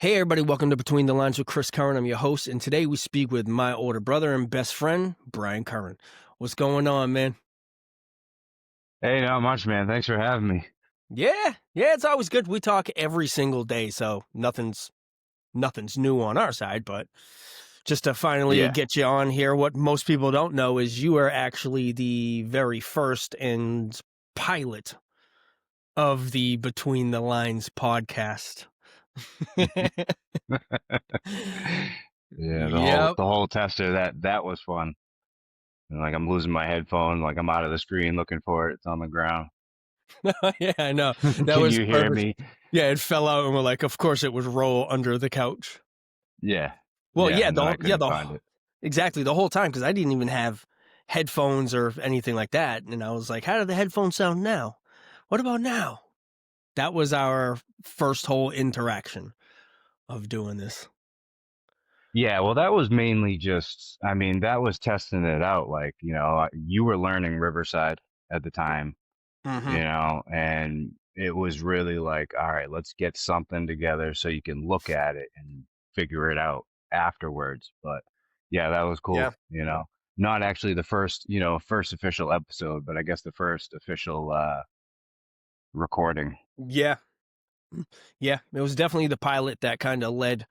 Hey everybody, welcome to Between the Lines with Chris Curran. I'm your host, and today we speak with my older brother and best friend, Bryan Curran. What's going on, man? Hey, not much, man. Thanks for having me. Yeah, it's always good. We talk every single day, so nothing's new on our side, but just to finally Yeah. get you on here, what most people don't know is you are actually the very first and pilot of the Between the Lines podcast. Yeah, the whole Yep. the whole tester that was fun. And like I'm losing my headphone, like I'm out of the screen looking for it. It's on the ground. Yeah, I know. That Can was you hear perfect. me? Yeah, it fell out, and we're like, of course it would roll under the couch. Yeah. Well, Yeah, yeah, and then I couldn't find it. exactly the whole time because I didn't even have headphones or anything like that, and I was like, how do the headphones sound now? What about now? That was our first whole interaction of doing this. Yeah, well, that was mainly just, I mean, that was testing it out. Like, you were learning Riverside at the time, Mm-hmm. and it was really like, all right, let's get something together so you can look at it and figure it out afterwards. But yeah, that was Yeah, cool. Not actually the first official episode, but I guess the first official recording. yeah, yeah. It was definitely the pilot that kind of led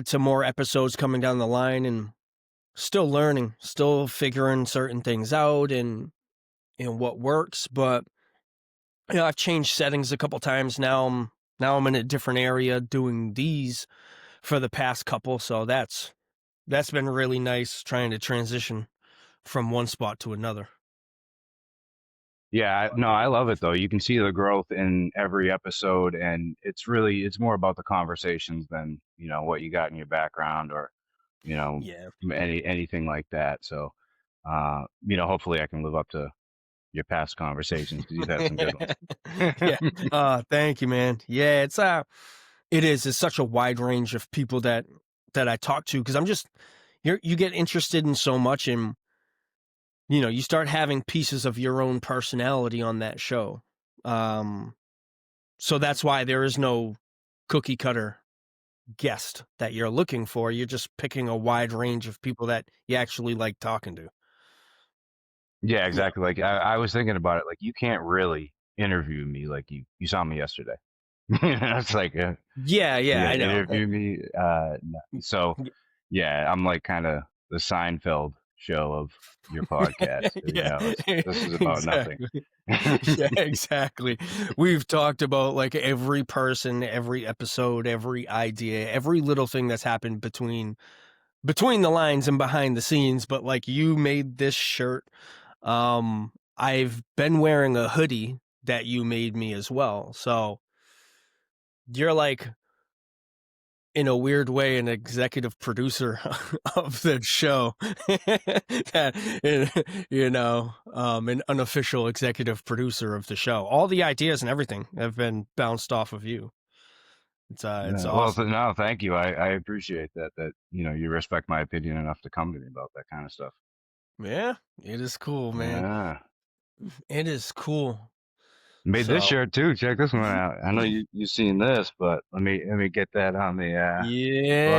to more episodes coming down the line, and still learning, still figuring certain things out, and what works, but I've changed settings a couple times now. I'm in a different area doing these for the past couple, so that's been really nice trying to transition from one spot to another. Yeah, no, I love it though. You can see the growth in every episode, and it's more about the conversations than, what you got in your background or, you know, Yeah. anything like that. So, hopefully I can live up to your past conversations because you've had some good ones. Yeah. Thank you, man. Yeah, it's such a wide range of people that I talk to because you get interested in so much, and you start having pieces of your own personality on that show. Um, so that's why there is no cookie cutter guest that you're looking for. You're just picking a wide range of people that you actually like talking to. Yeah, Yeah. exactly. Like I was thinking about it. Like you can't really interview me like you saw me yesterday. It's like Yeah, you yeah, gonna I know. interview me. No. So yeah, I'm like kind of the Seinfeld show of your podcast. Yeah, This is about nothing. exactly. Yeah, exactly. We've talked about like every person, every episode, every idea, every little thing that's happened between the lines and behind the scenes, but like you made this shirt. I've been wearing a hoodie that you made me as well. So you're like, in a weird way, an executive producer of the show. An unofficial executive producer of the show. All the ideas and everything have been bounced off of you. It's Yeah, well, awesome. no, thank you. I appreciate that you respect my opinion enough to come to me about that kind of stuff. Yeah, it is cool, man. Yeah. It is cool. Made this So shirt too. Check this one out. I know you've seen this, but let me get that on the yeah,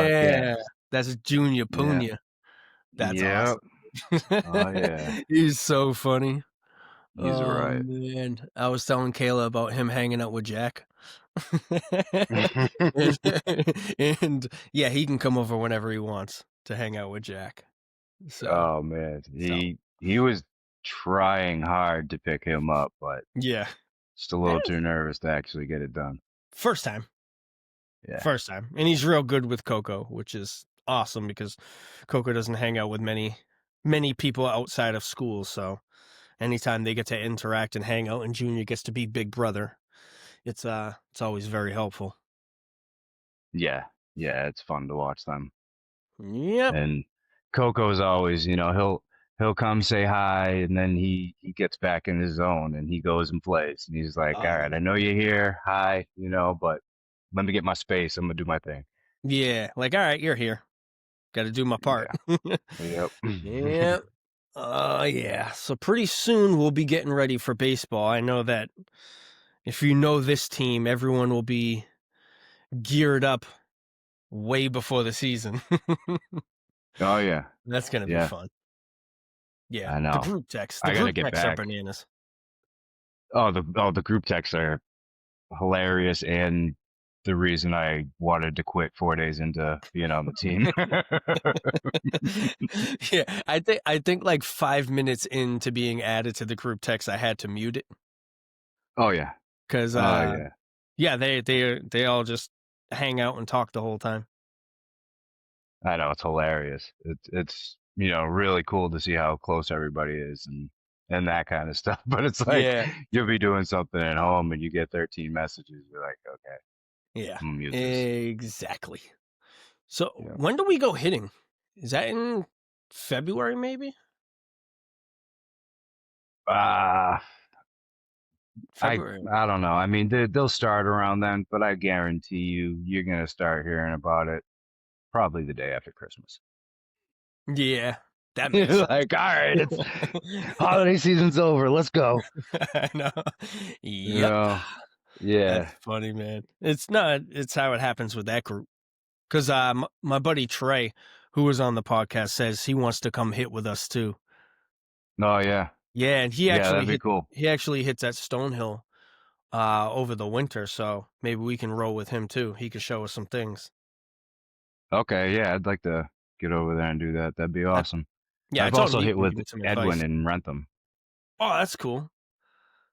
broadcast. that's Junior Yeah. Punya. That's Yep. awesome. Oh yeah. He's so funny. He's Oh right. man, I was telling Kayla about him hanging out with Jack. and, and yeah, he can come over whenever he wants to hang out with Jack. So, Oh man. so He was trying hard to pick him up, but yeah. just a Eh, little too nervous to actually get it done. First time. Yeah. First time. And he's real good with Coco, which is awesome because Coco doesn't hang out with many people outside of school, so anytime they get to interact and hang out and Junior gets to be big brother, it's always very helpful. Yeah. Yeah, it's fun to watch them. Yep. And Coco's always, he'll come say hi, and then he gets back in his zone and he goes and plays. And he's like, "All right, I know you're here. Hi, but let me get my space. I'm gonna do my thing." Yeah, like all right, you're here. Got to do my part. Yeah. Yep. Yeah. Yeah. So pretty soon we'll be getting ready for baseball. I know that if you know this team, everyone will be geared up way before the season. Oh yeah, That's gonna be yeah. fun. Yeah, I the know. group text. The I gotta group get texts are back. bananas. The group texts are hilarious and the reason I wanted to quit 4 days into being on the team. Yeah, I think like 5 minutes into being added to the group text, I had to mute it Oh yeah. 'cause, Oh yeah. yeah, they all just hang out and talk the whole time. I know it's hilarious. It's really cool to see how close everybody is and that kind of stuff. But it's like Yeah, you'll be doing something at home and you get 13 messages. You're like, okay, yeah, I'm gonna mute this. exactly. So, Yeah. when do we go hitting? Is that in February, maybe? Uh I February. I don't know. I mean, they'll start around then, but I guarantee you're gonna start hearing about it probably the day after Christmas. Yeah, that makes You're sense. like, all right, it's holiday season's over. Let's go. I know. You Yep. know? That's Yeah. funny, man. It's not it's how it happens with that group. 'Cause, my buddy Trey, who was on the podcast, says he wants to come hit with us too. Oh yeah. Yeah, and Yeah, that'd be cool. he actually hits at Stonehill, over the winter, so maybe we can roll with him too. He could show us some things. Okay, yeah, I'd like to get over there and do that. That'd be I awesome. Yeah, I I've told him also he hit can with give me some Edwin advice. in Rentham. Oh, that's cool.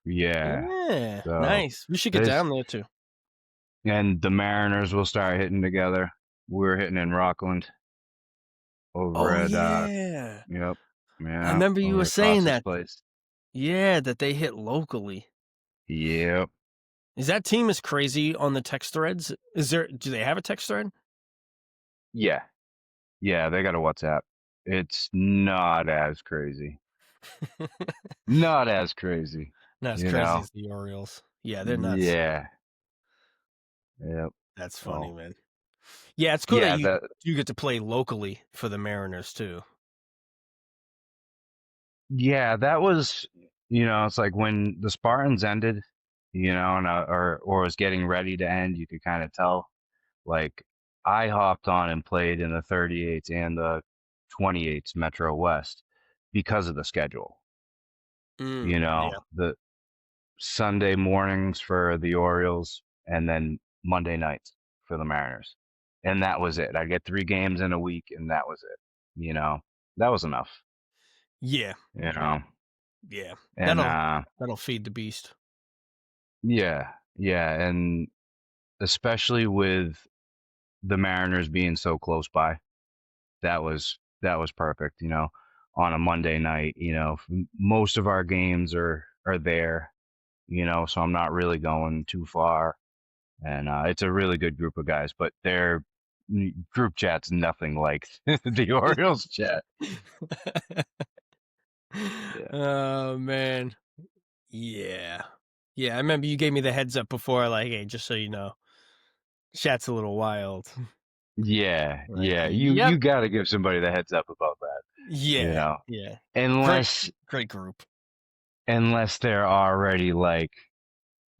Yeah. Yeah, So nice. We should get there's down there too. and the Mariners will start hitting together. We're hitting in Rockland over Oh, at yeah. yep. I Yeah, remember you over were at saying Costa's that. place. Yeah, that they hit locally. Yep. Is that team as crazy on the text threads? Do they have a text thread? Yeah. Yeah, they got a WhatsApp. It's not as crazy. Not as crazy, Not as you crazy know. as the Orioles. Yeah, they're nuts. Yeah. Yep. That's funny, So, man. Yeah, it's cool that yeah, the you get to play locally for the Mariners too. yeah, that was, it's like when the Spartans ended, and or was getting ready to end, you could kind of tell. Like I hopped on and played in the 38s and the 28s Metro West because of the schedule. Yeah. The Sunday mornings for the Orioles and then Monday nights for the Mariners. And that was it. I'd get 3 games in a week and that was it. You know, that was enough, Yeah. you know. Yeah. And That'll feed the beast. yeah, yeah, and especially with the Mariners being so close by, that was perfect, on a Monday night, most of our games are there, so I'm not really going too far. And it's a really good group of guys, but their group chat's nothing like the Orioles chat. Yeah. Oh man. Yeah. Yeah, I remember you gave me the heads up before, like, hey, just so you know, chat's a little wild. Yeah, Like, yeah. You yep. got to give somebody the heads up about that, you Yeah. know. Yeah. Great, Unless great group. unless they're already like,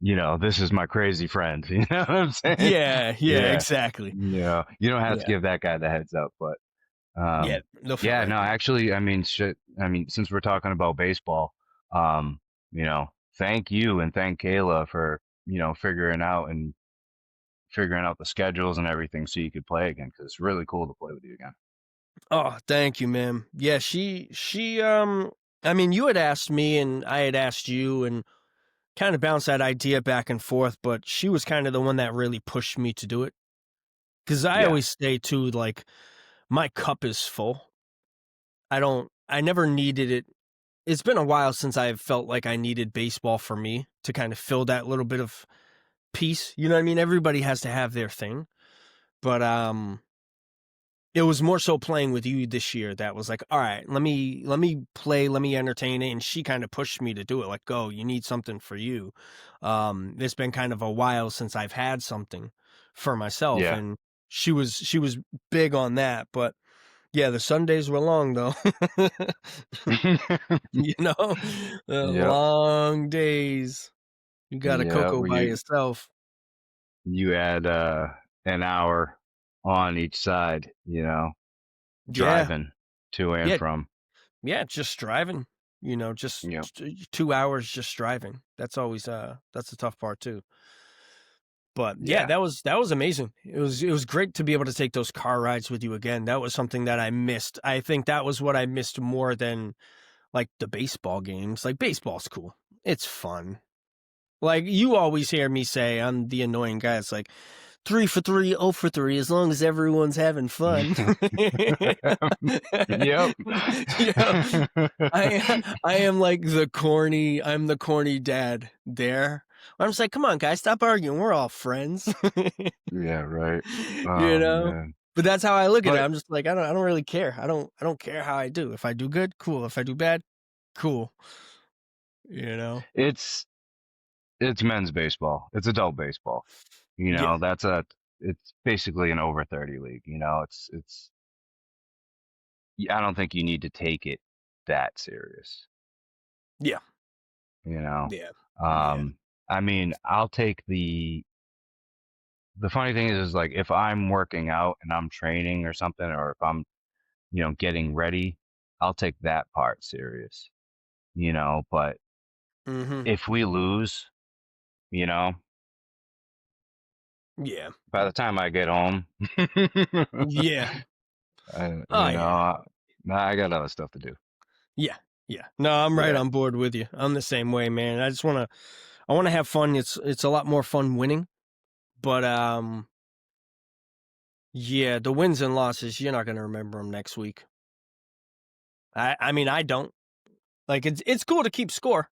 this is my crazy friend. You know what I'm saying? Yeah. Yeah. Yeah. Exactly. You don't have to Yeah. give that guy the heads up, but Yeah. They'll fit yeah, right no, in. actually, I mean, shit. I mean, since we're talking about baseball, um, thank you and thank Kayla for figuring out the schedules and everything so you could play again because it's really cool to play with you again. Oh, thank you, ma'am. Yeah, I mean, you had asked me and I had asked you and kind of bounced that idea back and forth, but she was kind of the one that really pushed me to do it. Cause I Yeah, always say too, like, my cup is full. I never needed it. It's been a while since I've felt like I needed baseball for me to kind of fill that little bit of peace. You know what I mean? Everybody has to have their thing. But it was more so playing with you this year that was like, all right, let me play, let me entertain it. And she kind of pushed me to do it. Like, go, you need something for you. It's been kind of a while since I've had something for myself, yeah, and she was big on that. But yeah, the Sundays were long though. You know, yep, long days. You got a yeah. cocoa Well, by you yourself. you had an hour on each side, Yeah. driving to and Yeah. from. Yeah, just driving, just Yep. 2 hours just driving. That's always, that's the tough part too. But yeah, Yeah. that was amazing. It was great to be able to take those car rides with you again. That was something that I missed. I think that was what I missed more than like the baseball games. Like baseball's cool. It's fun. Like you always hear me say, I'm the annoying guy. It's like 3 for 3, 0 for 3, as long as everyone's having fun. Yep. You know, I am like I'm the corny dad there. I'm just like, come on, guys, stop arguing. We're all friends. Yeah, right. you Oh know? man. But that's how I look at it. But I'm just like, I don't really care. I don't care how I do. If I do good, cool. If I do bad, cool. You know? it's it's men's baseball. It's adult baseball. Yeah. It's basically an over 30 league, it's I don't think you need to take it that serious, Yeah. you know. Yeah. Yeah. Um I mean, I'll take the funny thing is like if I'm working out and I'm training or something, or if I'm, getting ready, I'll take that part serious, but Mhm. if we lose, you know, Yeah. by the time I get home, Yeah. I, Oh, yeah. nah, I got other stuff to do. Yeah. Yeah. No, I'm right Yeah, on board with you. I'm the same way, man. I wanna have fun. It's a lot more fun winning, but, yeah, the wins and losses, you're not gonna remember them next week. I mean, I don't. Like, it's cool to keep score.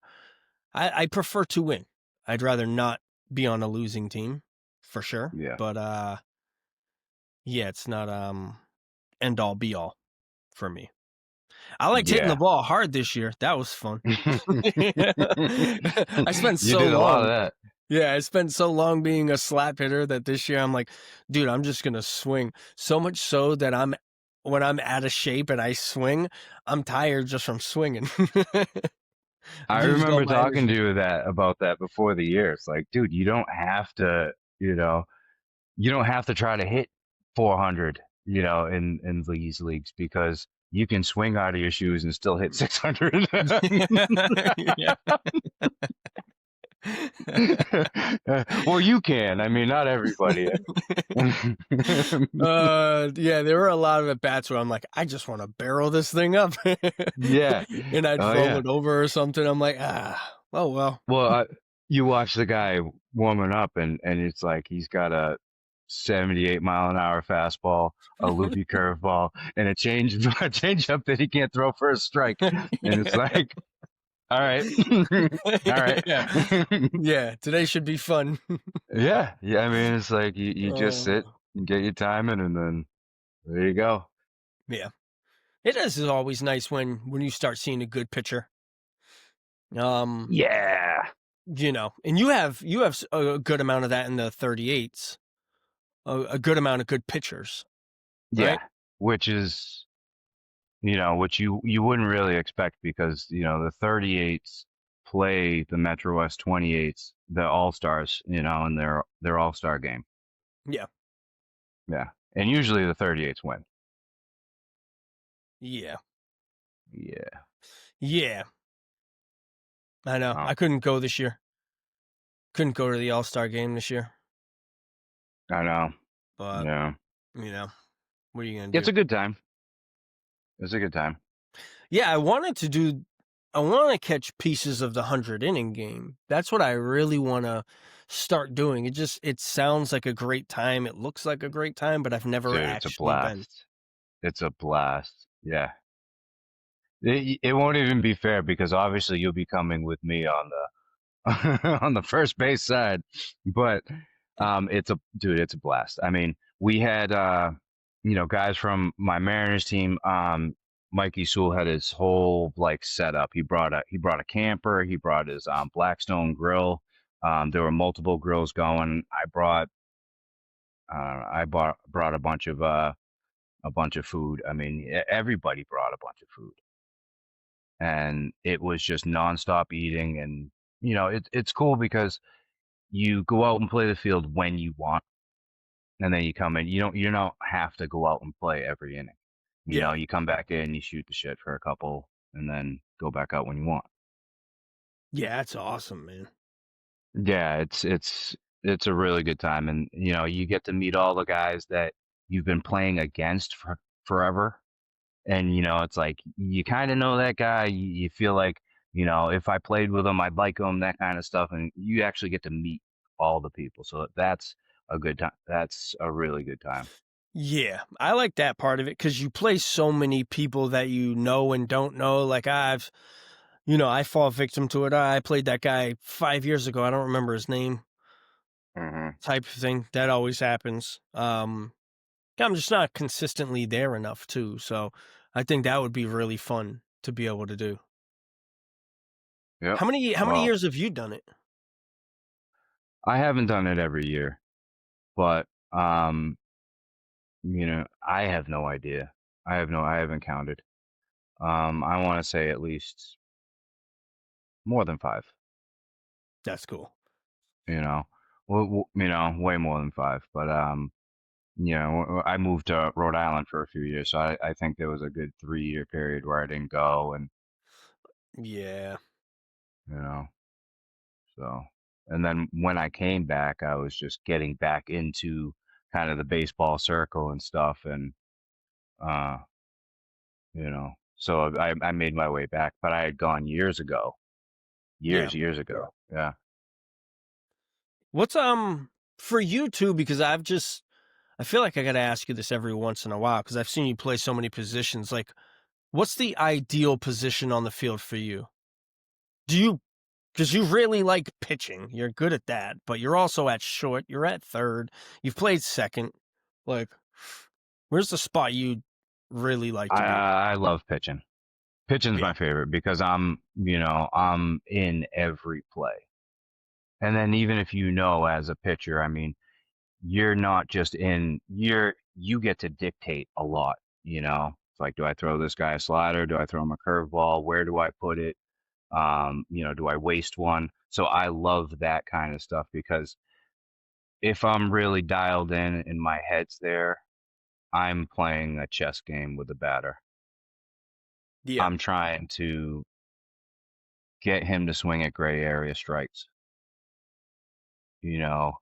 I prefer to win. I'd rather not be on a losing team, for sure, yeah, but, yeah, it's not, end all be all for me. I liked hitting the yeah. ball hard this year. That was fun. I spent You so did a lot of long. that. Yeah, I spent so long being a slap hitter that this year I'm like, dude, I'm just gonna swing. So much so that when I'm out of shape and I swing, I'm tired just from swinging. I I've used all remember my talking to energy. you about that before the year. It's like, dude, you know, you don't have to try to hit 400, in these leagues because you can swing out of your shoes and still hit 600. Yeah. Well, you can. I mean, not everybody. Yeah, there were a lot of at bats where I'm like, I just want to barrel this thing up, Yeah. and I'd Oh, roll yeah. it over or something. I'm like, oh well. Well, you watch the guy warming up, and it's like he's got a 78-mile-an-hour fastball, a loopy curveball, and a change a changeup that he can't throw for a strike. And it's like, all right, all right, Yeah, yeah. Today should be fun. yeah, yeah. I mean, it's like you just sit Oh, and get your time in, and then there you go. yeah. It is always nice when you start seeing a good pitcher. Um, Yeah, and you have a good amount of that in the 38s. A good amount of good pitchers, right? yeah. Which is which you wouldn't really expect because the 38s play the Metro West 28s, the All Stars, in their All Star game. Yeah, Yeah, and usually the 38s win. yeah, Yeah. yeah. I know. Oh, I couldn't go this year. Couldn't go to the All-Star game this year, I know. but Yeah, you know, what are you gonna it's do? a good time. It's a good time. Yeah, I want to catch pieces of the 100 inning game. That's what I really want to start doing. It sounds like a great time. It looks like a great time, but I've never Dude, it's a actually been. blast. It's a blast. Yeah. It won't even be fair because obviously you'll be coming with me on the on the first base side, but it's a blast. I mean, we had guys from my Mariners team. Mikey Sewell had his whole like setup. He brought a camper. He brought his Blackstone grill. There were multiple grills going. I brought a bunch of food. I mean, everybody brought a bunch of food, and it was just nonstop eating. And it's cool because you go out and play the field when you want. and then you come in. You don't have to go out and play every inning. Yeah. You come back in, you shoot the shit for a couple, and then go back out when you want. Yeah, that's awesome, man. Yeah, it's a really good time, and you get to meet all the guys that you've been playing against for forever, and it's like you kind of know that guy. You feel like if I played with him, I'd like him, that kind of stuff, and you actually get to meet all the people. So that's a good time. That's a really good time. Yeah, I like that part of it because you play so many people that you know and don't know. Like I fall victim to it. I played that guy 5 years ago. I don't remember his name, Hmm. type of thing. That always happens. I'm just not consistently there enough too. So I think that would be really fun to be able to do. Yep. How many Well, years have you done it? I haven't done it every year, but I have no idea. I haven't counted. I want to say at least more than five. That's cool. You know, way more than five. But I moved to Rhode Island for a few years, so I think there was a good 3 year period where I didn't go, and Yeah. you know, so and then when I came back, I was just getting back into kind of the baseball circle and stuff, and uh, so I made my way back, but I had gone years ago, Yeah. years ago. Yeah. What's for you too? Because I feel like I got to ask you this every once in a while because I've seen you play so many positions. Like, what's the ideal position on the field for you? Do you Because you really like pitching, you're good at that, but you're also at short, you're at third, you've played second. Like, where's the spot you really like I to be? I love pitching. Pitching's Yeah, my favorite because I'm in every play. And then even if as a pitcher, I mean, you're not just you get to dictate a lot. It's like, do I throw this guy a slider? Do I throw him a curveball? Where do I put it? Do I waste one? So I love that kind of stuff because if I'm really dialed in and my head's there, I'm playing a chess game with the batter. yeah, I'm trying to get him to swing at gray area strikes, you know,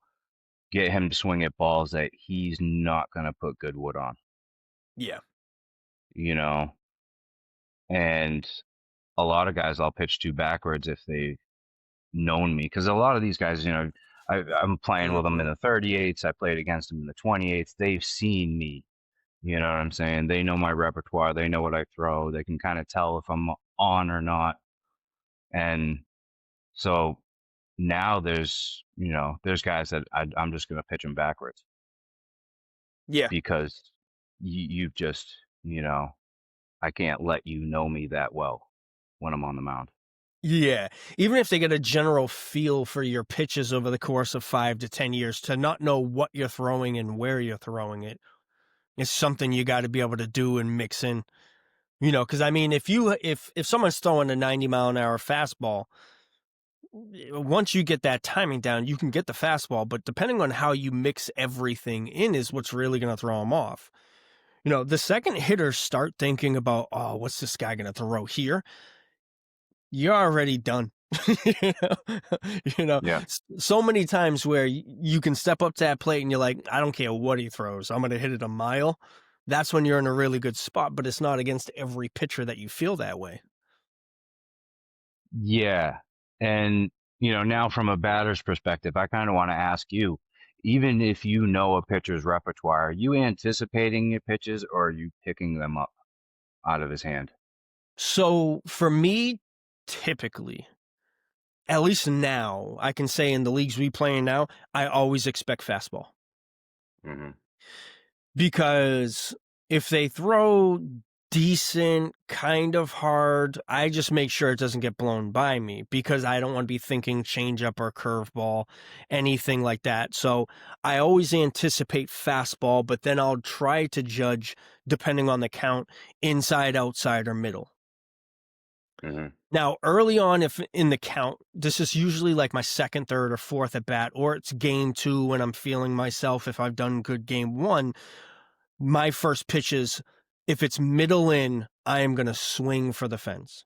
get him to swing at balls that he's not going to put good wood on, yeah, you know, and a lot of guys I'll pitch to backwards if they've known me. Because a lot of these guys, I'm playing with them mhm, in the 38s. I played against them in the 28s. They've seen me. You know what I'm saying? They know my repertoire. They know what I throw. They can kind of tell if I'm on or not. And so now there's guys that I'm just going to pitch them backwards yeah, because you've just, I can't let you know me that well when I'm on the mound. yeah. Even if they get a general feel for your pitches over the course of 5 to 10 years, to not know what you're throwing and where you're throwing it is something you gotta be able to do and mix in. Because I mean, if someone's throwing a 90-mile-an-hour fastball, once you get that timing down, you can get the fastball, but depending on how you mix everything in is what's really going to throw them off. The second hitters start thinking about, oh, what's this guy going to throw here? You're already done. you know, Yeah. so many times where you can step up to that plate and you're like, I don't care what he throws, I'm going to hit it a mile. That's when you're in a really good spot, but it's not against every pitcher that you feel that way. Yeah. And, now from a batter's perspective, I kind of want to ask you, even if you know a pitcher's repertoire, are you anticipating your pitches or are you picking them up out of his hand? So for me, typically, at least now, I can say in the leagues we play in now, I always expect fastball. Hmm. Because if they throw decent, kind of hard, I just make sure it doesn't get blown by me because I don't want to be thinking changeup or curveball, anything like that. So I always anticipate fastball, but then I'll try to judge, depending on the count, inside, outside, or middle. Hmm. Now, early on, if in the count, this is usually like my second, third, or fourth at bat, or it's game two when I'm feeling myself. If I've done good game one, my first pitches, if it's middle in, I am going to swing for the fence.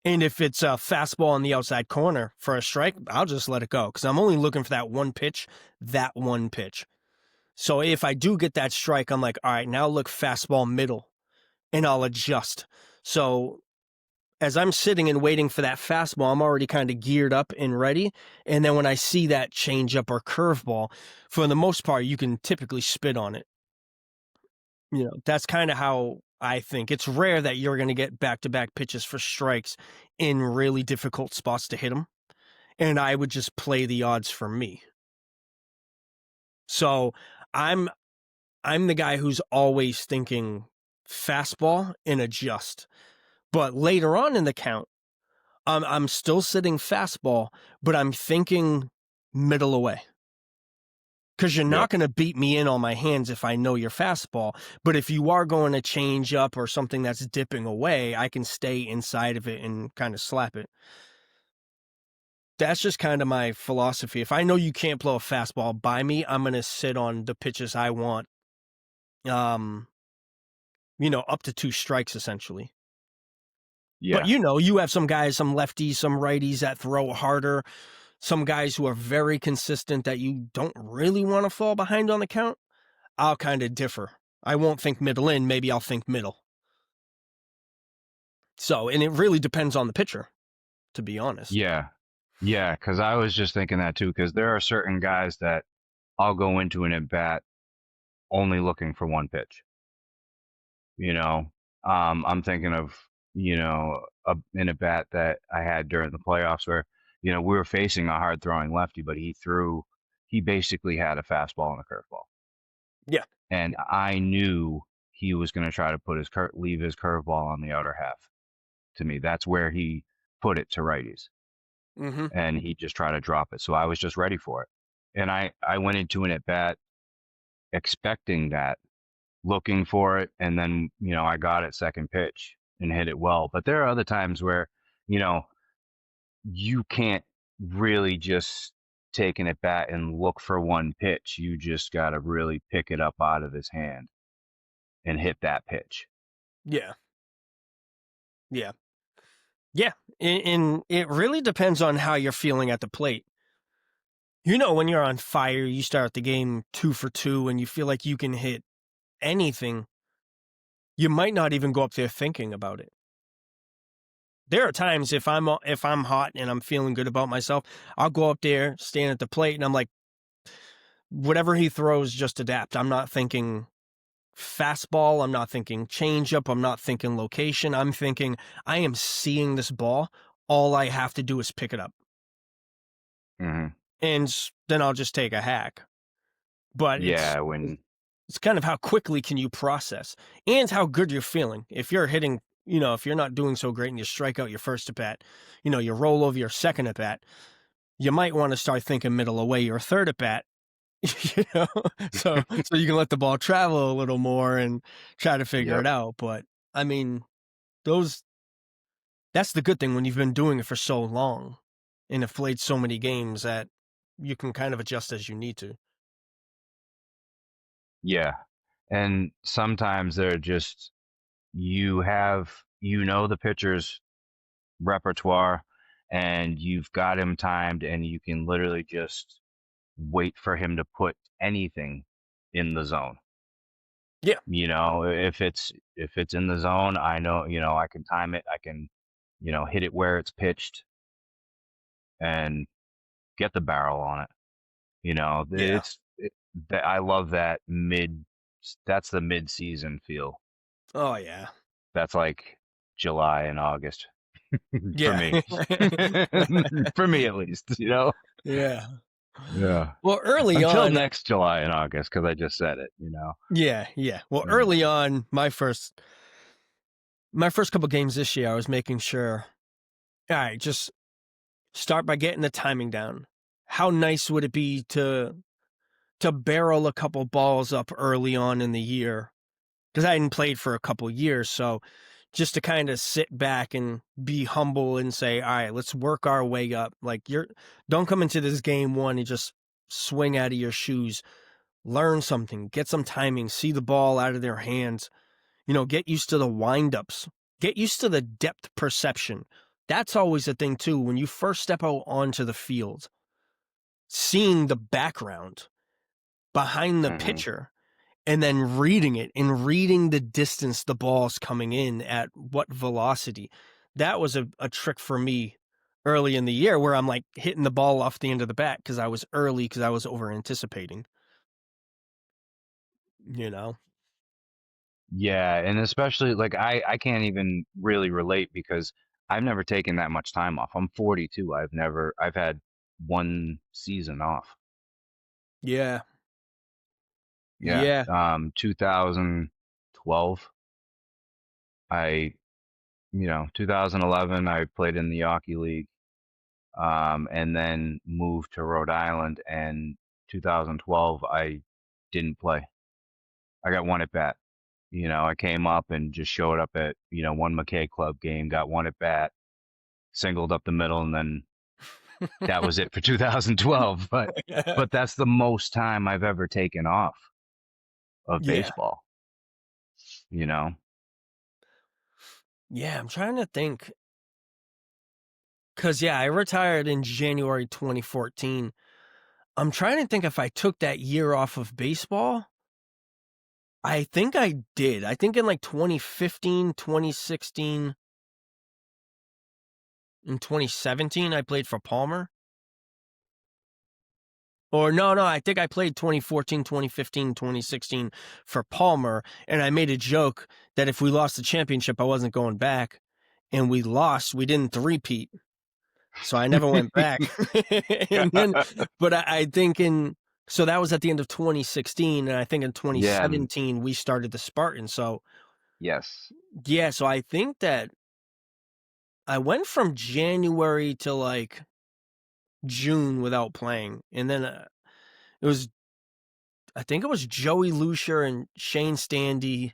And if it's a fastball on the outside corner for a strike, I'll just let it go because I'm only looking for that one pitch, that one pitch. So if I do get that strike, I'm like, all right, now look fastball middle, and I'll adjust. So as I'm sitting and waiting for that fastball, I'm already kind of geared up and ready. And then when I see that changeup or curveball, for the most part, you can typically spit on it. That's kind of how I think. It's rare that you're going to get back-to-back pitches for strikes in really difficult spots to hit them. And I would just play the odds for me. So I'm I'm the guy who's always thinking fastball and adjust. But later on in the count, I'm still sitting fastball, but I'm thinking middle away. Because you're not Yep. going to beat me in on my hands if I know your fastball. But if you are going to change up or something that's dipping away, I can stay inside of it and kind of slap it. That's just kind of my philosophy. If I know you can't blow a fastball by me, I'm going to sit on the pitches I want. Um, up to 2 strikes essentially. But Yeah. you have some guys, some lefties, some righties that throw harder, some guys who are very consistent that you don't really want to fall behind on the count. I'll kind of differ. I won't think middle in, maybe I'll think middle. So, and it really depends on the pitcher, to be honest. Yeah. Yeah. Because I was just thinking that too. Because there are certain guys that I'll go into an at bat only looking for one pitch. You know, I'm thinking of an at bat that I had during the playoffs where we were facing a hard throwing lefty, but he basically had a fastball and a curveball, Yeah. and I knew he was going to try to put leave his curveball on the outer half. To me, that's where he put it to righties, Mm-hmm. and he just tried to drop it. So I was just ready for it, and I went into an at bat expecting that, looking for it, and then I got it second pitch and hit it well. But there are other times where you know you can't really just take an at bat and look for one pitch. You just got to really pick it up out of his hand and hit that pitch. Yeah. Yeah. Yeah. And it really depends on how you're feeling at the plate. When you're on fire, you start the game 2 for 2 and you feel like you can hit anything. You might not even go up there thinking about it. There are times if I'm hot and I'm feeling good about myself, I'll go up there, stand at the plate, and I'm like, whatever he throws, just adapt. I'm not thinking fastball. I'm not thinking changeup. I'm not thinking location. I'm thinking I am seeing this ball. All I have to do is pick it up, Hmm. and then I'll just take a hack. But Yeah, it's kind of how quickly can you process and how good you're feeling. If you're hitting, if you're not doing so great and you strike out your first at bat, you roll over your second at bat, you might want to start thinking middle away your third at bat, you know, so you can let the ball travel a little more and try to figure yep, it out. But I mean, those that's the good thing when you've been doing it for so long and have played so many games that you can kind of adjust as you need to. yeah, and sometimes they're just the pitcher's repertoire, and you've got him timed, and you can literally just wait for him to put anything in the zone. Yeah, If it's in the zone, I know, I can time it. I can, hit it where it's pitched and get the barrel on it. yeah. I love that's the mid-season feel. Oh yeah. That's like July and August for Yeah. me. For me at least. Yeah. Yeah. Well, early Until on, next July and August, because I just said it. yeah, yeah. Well, Yeah. early on, my first couple games this year, I was making sure, all right, just start by getting the timing down. How nice would it be to barrel a couple balls up early on in the year? Because I hadn't played for a couple years, so just to kind of sit back and be humble and say, all right, let's work our way up. Like, don't come into this game one and just swing out of your shoes. Learn something, get some timing, see the ball out of their hands, get used to the windups, get used to the depth perception. That's always a thing too. When you first step out onto the field, seeing the background behind the Hmm. pitcher and then reading it and reading the distance the ball's coming in at what velocity. That was a trick for me early in the year where I'm like hitting the ball off the end of the bat because I was early because I was over anticipating, you know? Yeah, and especially like I can't even really relate because I've never taken that much time off. I'm 42. I've had one season off. Yeah. Yeah, Yeah. 2012. I 2011 I played in the Hockey League, and then moved to Rhode Island. And 2012 I didn't play. I got one at bat. I came up and just showed up at one McKay Club game, got one at bat, singled up the middle, and then that was it for 2012. But that's the most time I've ever taken off of Yeah. baseball. You know, Yeah, I'm trying to think. Cause yeah, I retired in January 2014. I'm trying to think if I took that year off of baseball. I think I did. I think in like 2015, 2016, and 2017, I played for Palmer. Or no, I think I played 2014, 2015, 2016 for Palmer. And I made a joke that if we lost the championship, I wasn't going back. And we lost. We didn't three-peat. So I never went back. And then, but I think so that was at the end of 2016. And I think in yeah, 2017, we started the Spartans. So yes, yeah, so I think that I went from January to like June without playing. And then it was, I think it was Joey Lucier and Shane Standy,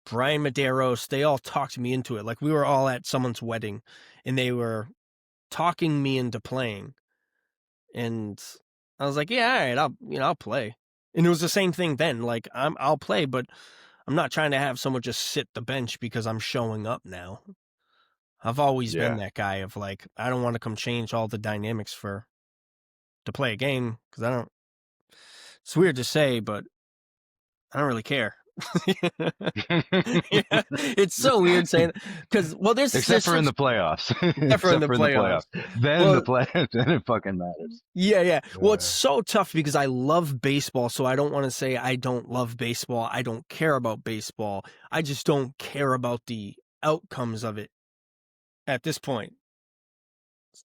Bryan Medeiros. They all talked me into it. Like we were all at someone's wedding and they were talking me into playing. And I was like, yeah, all right, I'll play. And it was the same thing then. Like I'll play, but I'm not trying to have someone just sit the bench because I'm showing up now. I've always been yeah. that guy of like, I don't want to come change all the dynamics to play a game because I don't. It's weird to say, but I don't really care. Yeah, it's so weird saying because Except there's for in such the playoffs. never in Except the for in the playoffs. playoffs. Then Well, the play then it fucking matters. yeah. Well, it's Uh, so tough because I love baseball, so I don't want to say I don't love baseball. I don't care about baseball. I just don't care about the outcomes of it at this point.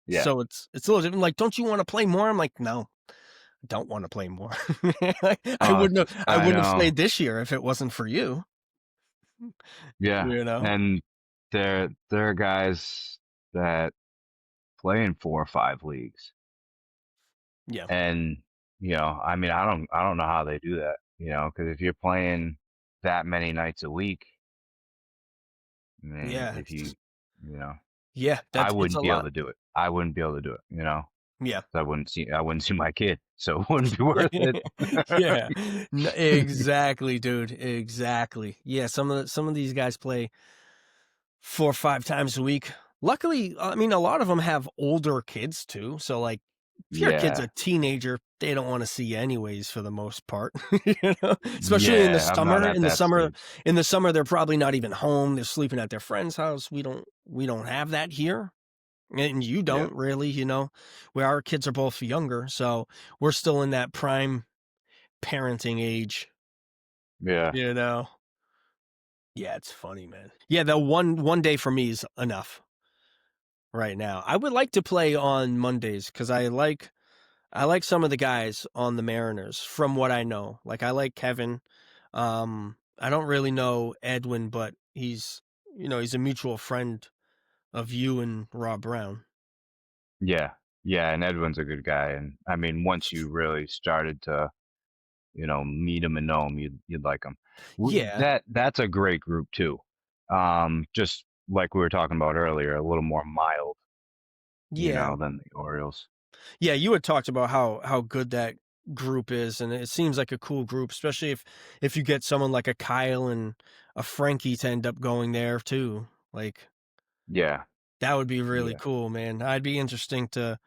yeah. So it's a little different. Like, don't you want to play more? I'm like, no, I don't want to play more. I Oh, wouldn't have. I I wouldn't have know. played this year if it wasn't for you. Yeah. You know? And there are guys that play in 4 or 5 leagues. Yeah. And, I mean, I don't know how they do that, because if you're playing that many nights a week, I mean, Yeah. if you know, Yeah. I It's a wouldn't be able lot. to do it. I wouldn't be able to do it, Yeah. 'cause I wouldn't see my kid, so it wouldn't be worth it. Yeah. Exactly, dude. Exactly. Yeah. Some of these guys play 4 or 5 times a week. Luckily, I mean, a lot of them have older kids too. So, like, if your kid's Yeah. a teenager, they don't want to see you anyways for the most part. Especially in the Yeah, I'm not summer. at that stage. In the summer, they're probably not even home. They're sleeping at their friend's house. We don't have that here. And you Yeah. don't really, where our kids are both younger. So we're still in that prime parenting age, Yeah. you know? Yeah, it's funny, man. Yeah, the one day for me is enough right now. I would like to play on Mondays because I like some of the guys on the Mariners from what I know. Like I like Kevin. I don't really know Edwin, but he's a mutual friend of you and Rob Brown. Yeah. Yeah, and Edwin's a good guy, and I mean, once you really started to, meet him and know him, you'd like him. Yeah. That's a great group too. Just like we were talking about earlier, a little more mild, Yeah. than the Orioles. Yeah, you had talked about how good that group is, and it seems like a cool group, especially if you get someone like a Kyle and a Frankie to end up going there too. Like Yeah, that would be really yeah, cool, man. I'd be interesting to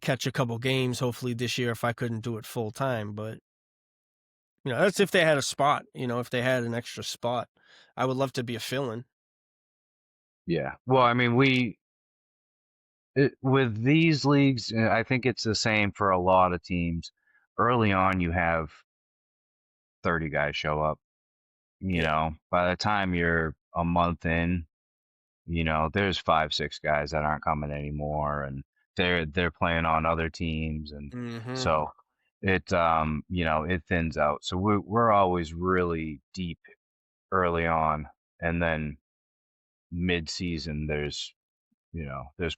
catch a couple games hopefully this year if I couldn't do it full time, but that's if they had a spot, if they had an extra spot. I would love to be a fill-in. yeah. Well, I mean, with these leagues, I think it's the same for a lot of teams. Early on, you have 30 guys show up. Yeah. By the time you're a month in, there's 5, 6 guys that aren't coming anymore, and they're playing on other teams, and Mhm. so it thins out. So we're always really deep early on, and then mid-season there's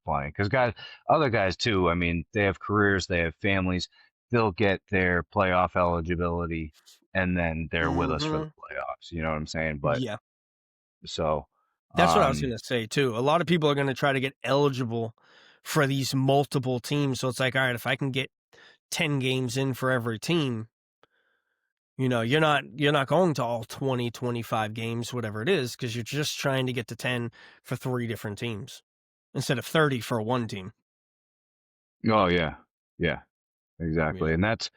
plenty because other guys too. I mean, they have careers, they have families. They'll get their playoff eligibility, and then they're with us for the Mhm. playoffs. You know what I'm saying? But Yeah. so, That's what I was um, gonna say too. A lot of people are gonna try to get eligible for these multiple teams. So it's like, all right, if I can get 10 games in for every team, you're not going to all 20, 25 games, whatever it is, because you're just trying to get to 10 for three different teams instead of 30 for one team. oh yeah, yeah, Yeah. exactly, and that's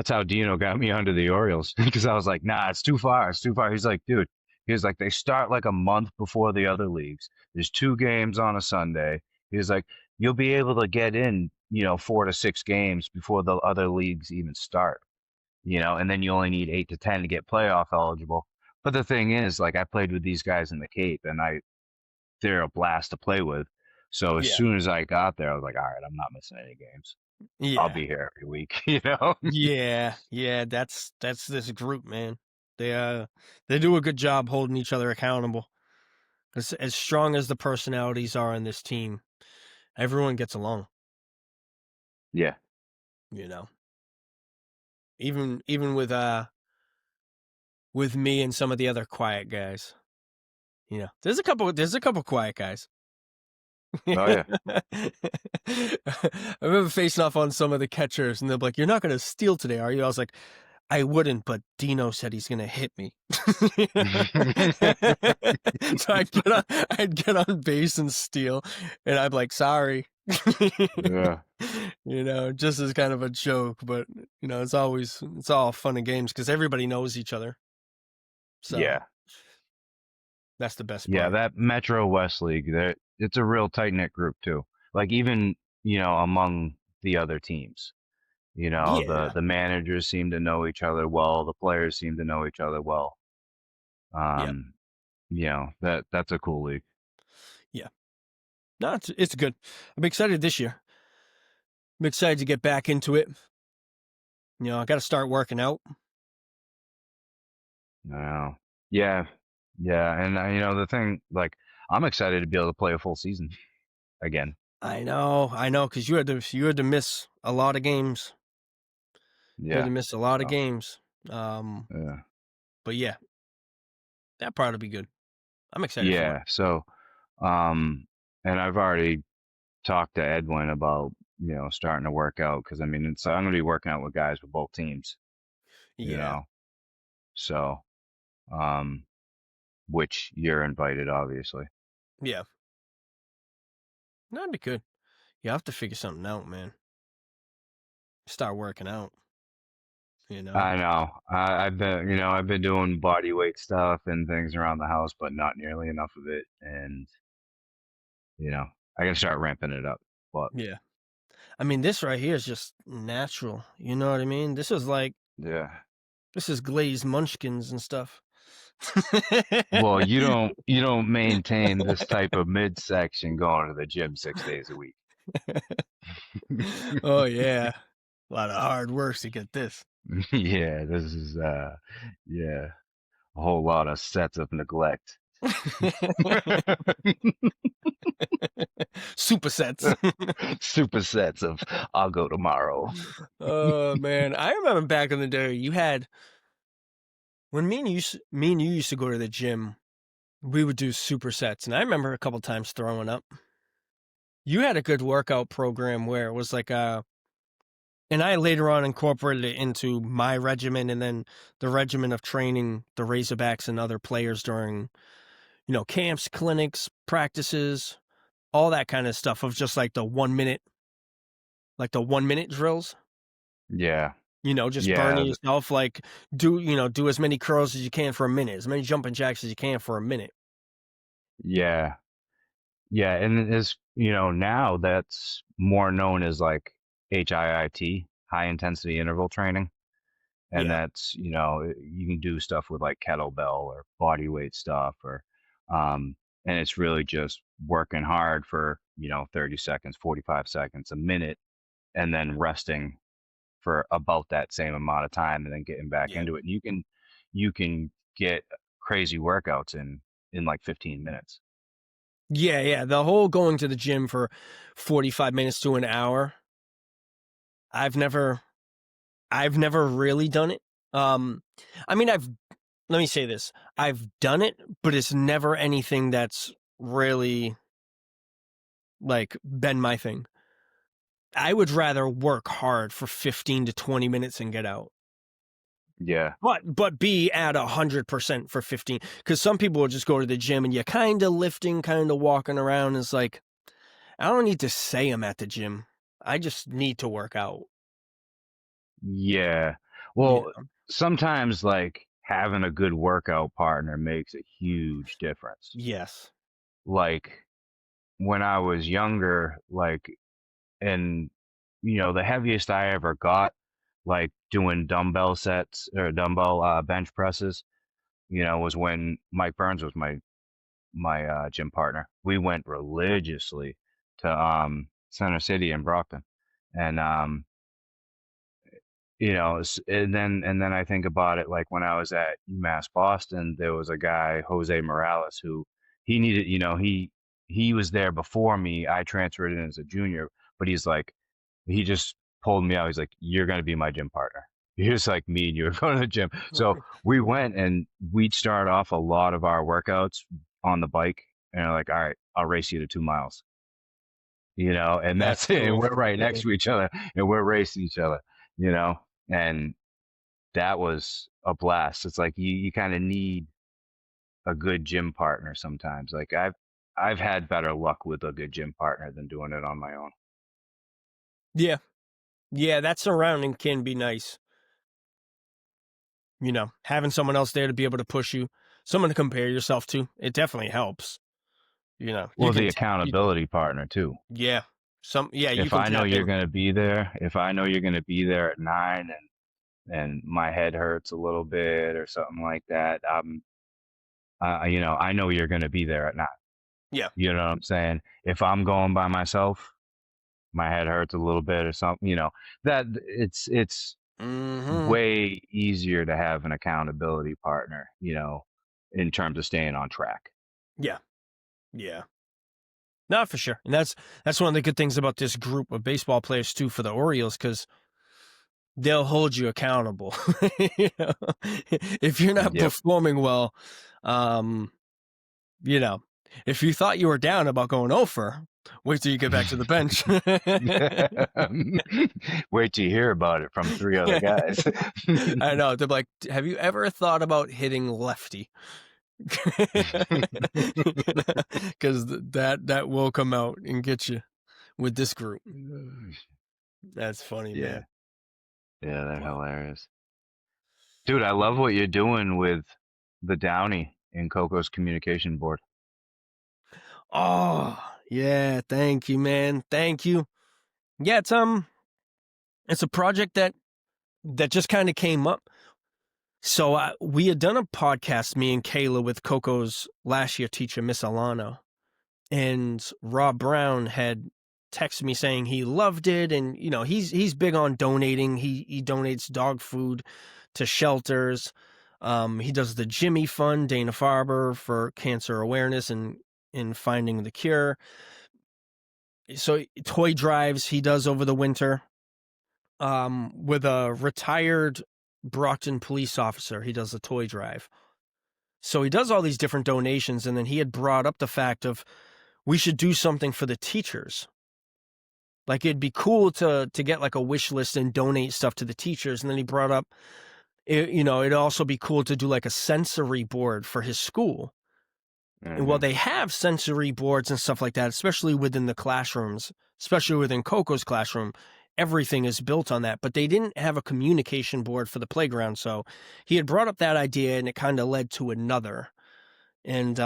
how Dino got me under the Orioles because I was like, nah, it's too far. It's too far. He's like, dude, he's like, they start like a month before the other leagues. There's 2 games on a Sunday. He's like, you'll be able to get in, 4 to 6 games before the other leagues even start, and then you only need 8 to 10 to get playoff eligible. But the thing is, like, I played with these guys in the Cape, and they're a blast to play with. So as Yeah. soon as I got there, I was like, all right, I'm not missing any games. I'll Yeah. be here every week. Yeah. Yeah. That's this group, man. They do a good job holding each other accountable. As strong as the personalities are in this team, everyone gets along, Yeah. you know. Even with me and some of the other quiet guys. There's a couple quiet guys. Oh yeah. I remember facing off on some of the catchers and they're like, "You're not gonna steal today, are you?" I was like, I wouldn't, but Dino said he's gonna hit me. So I'd get on base and steal, and I'm like, sorry. Yeah. Just as kind of a joke, but it's all fun and games because everybody knows each other. So Yeah. that's the best Yeah. part. That Metro West League, it's a real tight knit group too. Like even, among the other teams. The Yeah, the managers seem to know each other well, the players seem to know each other well. yeah, Um, that's a cool league. yeah. No, it's good. I'm excited this year. I'm excited to get back into it. I got to start working out. Know. Yeah. Yeah. And the thing, like, I'm excited to be able to play a full season again. I know, because you had to miss a lot of games. You had to Yeah. miss a lot of So, games. Um, yeah. but yeah, that part will be good. I'm excited for it. Yeah. So, um, and I've already talked to Edwin about, starting to work out because I mean, I'm going to be working out with guys with both teams, you Yeah, know, so, um, which you're invited, obviously. yeah, that'd be good. You have to figure something out, man. Start working out. You know. I know. I've been doing body weight stuff and things around the house, but not nearly enough of it. And, you know, I got to start ramping it up. But Yeah. I mean, this right here is just natural. You know what I mean? yeah. This is glazed munchkins and stuff. Well, you don't maintain this type of midsection going to the gym 6 days a week. Oh yeah, a lot of hard work to get this. Yeah, this is yeah, a whole lot of sets of neglect. Supersets. Supersets of I'll go tomorrow. Oh man, I remember back in the day you had when me and you used to go to the gym. We would do supersets, and I remember a couple times throwing up. You had a good workout program where it was like and I later on incorporated it into my regimen and then the regimen of training the Razorbacks and other players during, camps, clinics, practices, all that kind of stuff of just like the 1 minute drills, Yeah, just burning yeah, yourself, like do as many curls as you can for a minute, as many jumping jacks as you can for a minute. yeah, yeah. And it's, now that's more known as like HIIT, high intensity interval training. And Yeah. that's, you can do stuff with like kettlebell or body weight stuff um, and it's really just working hard for, 30 seconds, 45 seconds, a minute, and then resting for about that same amount of time and then getting back Yeah. into it. And you can get crazy workouts in like 15 minutes. Yeah, yeah. The whole going to the gym for 45 minutes to an hour, I've never I've never really done it. Um I mean let me say this. I've done it, but it's never anything that's really like been my thing. I would rather work hard for 15 to 20 minutes and get out. Yeah. But be at 100% for 15, because some people will just go to the gym and you're kind of lifting, kind of walking around. It's like, I don't need to say I'm at the gym. I just need to work out. Yeah. You Well, know? sometimes like having a good workout partner makes a huge difference. Yes. Like when I was younger, like, and the heaviest I ever got, like doing dumbbell sets or dumbbell bench presses, was when Mike Burns was my gym partner. We went religiously to Center City in Brockton, and and then I think about it like when I was at UMass Boston, there was a guy, Jose Morales, who he needed, he was there before me. I transferred in as a junior, but he just pulled me out. He's like, "You're gonna be my gym partner." He was like me and you were going to the gym. So we went and we'd start off a lot of our workouts on the bike and like, all right, I'll race you to 2 miles, and That's that's it. And cool. we're right next to each other and we're racing each other, you know, and that was a blast. It's like you kind of need a good gym partner sometimes. Like I've had better luck with a good gym partner than doing it on my own. Yeah. Yeah, that surrounding can be nice. Having someone else there to be able to push you, someone to compare yourself to, it definitely helps. You Well, can, the accountability partner too. yeah, yeah, you If can I know tap you're in. going to be there, if I know you're going to be there at 9 and my head hurts a little bit or something like that, I know you're going to be there at 9. Yeah. You know what I'm saying? If I'm going by myself, my head hurts a little bit or something, that it's Hmm. way easier to have an accountability partner, in terms of staying on track. Yeah. Yeah. Not for sure. And that's one of the good things about this group of baseball players too for the Orioles, because they'll hold you accountable. You know? If you're not Yep. performing well, um, you know, if you thought you were down about going over, wait till you get back to the bench. Wait till you hear about it from 3 other guys. I know. They're like, have you ever thought about hitting lefty? Because that will come out and get you with this group. That's funny, Yeah. man. Yeah, they're Wow. hilarious. Dude, I love what you're doing with the Downey and Coco's communication board. Oh, yeah. Thank you, man. Thank you. Yeah, it's a project that just kind of came up. So we had done a podcast, me and Kayla, with Coco's last year teacher, Miss Alano, and Rob Brown had texted me saying he loved it, and he's big on donating. He donates dog food to shelters. He does the Jimmy Fund, Dana Farber, for cancer awareness and in finding the cure. So toy drives he does over the winter. With a retired Brockton police officer, he does a toy drive. So he does all these different donations, and then he had brought up the fact of we should do something for the teachers. Like it'd be cool to get like a wish list and donate stuff to the teachers. And then he brought up, it'd also be cool to do like a sensory board for his school. And while Hmm. they have sensory boards and stuff like that, especially within the classrooms, especially within Coco's classroom, everything is built on that. But they didn't have a communication board for the playground. So he had brought up that idea and it kind of led to another. And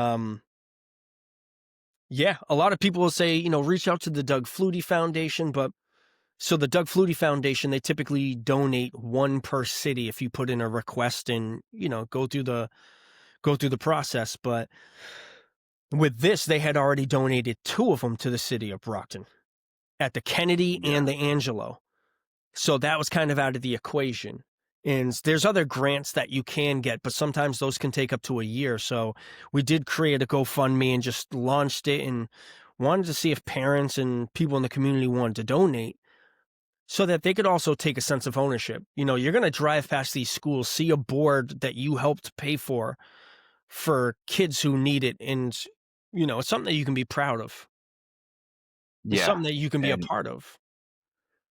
yeah, a lot of people will say, reach out to the Doug Flutie Foundation, but so the Doug Flutie Foundation, they typically donate one per city if you put in a request and, go through the process. But with this, they had already donated two of them to the city of Brockton at the Kennedy Yeah. and the Angelo. So that was kind of out of the equation. And there's other grants that you can get, but sometimes those can take up to a year. So we did create a GoFundMe and just launched it and wanted to see if parents and people in the community wanted to donate so that they could also take a sense of ownership. You're going to drive past these schools, see a board that you helped pay for kids who need it. And, it's something that you can be proud of. It's Yeah. something that you can be a And part of.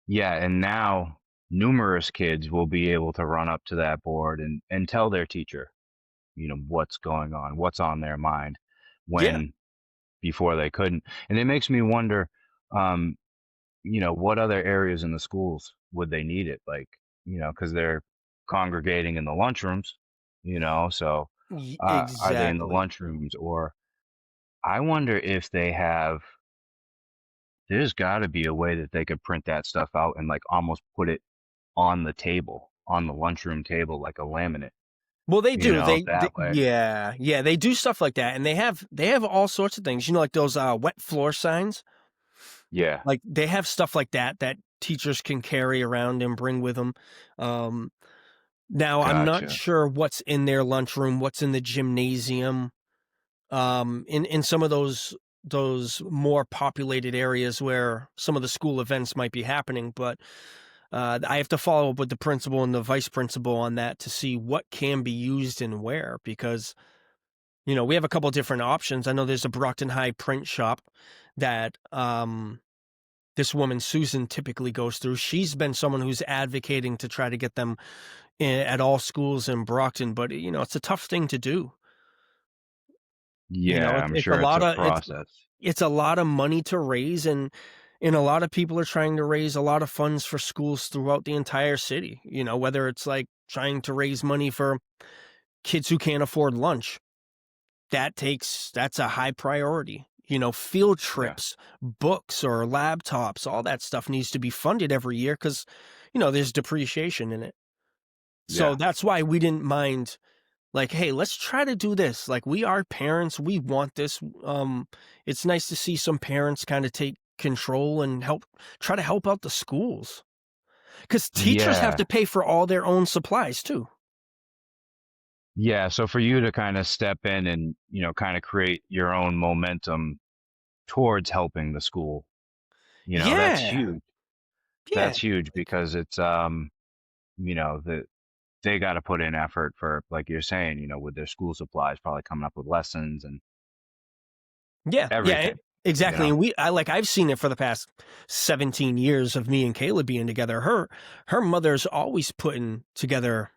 yeah, and now numerous kids will be able to run up to that board and tell their teacher, what's going on, what's on their mind Yeah. when before they couldn't. And it makes me wonder, um, what other areas in the schools would they need it? Like, because they're congregating in the lunchrooms, so are they in the Exactly. lunchrooms? Or I wonder if they have, there's got to be a way that they could print that stuff out and like almost put it on the table, on the lunchroom table, like a laminate, Well, they do. They that way. yeah, yeah, they do stuff like that, and they have all sorts of things. Like those wet floor signs. Yeah, Like they have stuff like that that teachers can carry around and bring with them. Um, Now I'm not gotcha. sure what's in their lunchroom, what's in the gymnasium, in some of those more populated areas where some of the school events might be happening, but I have to follow up with the principal and the vice principal on that to see what can be used and where because we have a couple different options. I know there's a Brockton High print shop that this woman Susan typically goes through. She's been someone who's advocating to try to get them at all schools in Brockton, but it's a tough thing to do. Yeah, I'm It's a sure it's lot a of process. it's a lot of money to raise, and a lot of people are trying to raise a lot of funds for schools throughout the entire city. Whether it's like trying to raise money for kids who can't afford lunch, that's a high priority. Field Yeah, trips, books or laptops, all that stuff needs to be funded every year because there's depreciation in it. So yeah, that's why we didn't mind like, hey, let's try to do this. Like we are parents, we want this. It's nice to see some parents kind of take control and try to help out the schools. Because teachers have yeah, to pay for all their own supplies too. yeah. So for you to kind of step in and, kind of create your own momentum towards helping the school, that's Yeah. huge. Yeah. That's huge because it's, that they got to put in effort for, like you're saying, with their school supplies, probably coming up with lessons and Yeah. Yeah. everything, you Exactly. know? And I've seen it for the past 17 years of me and Kayla being together. Her mother's always putting together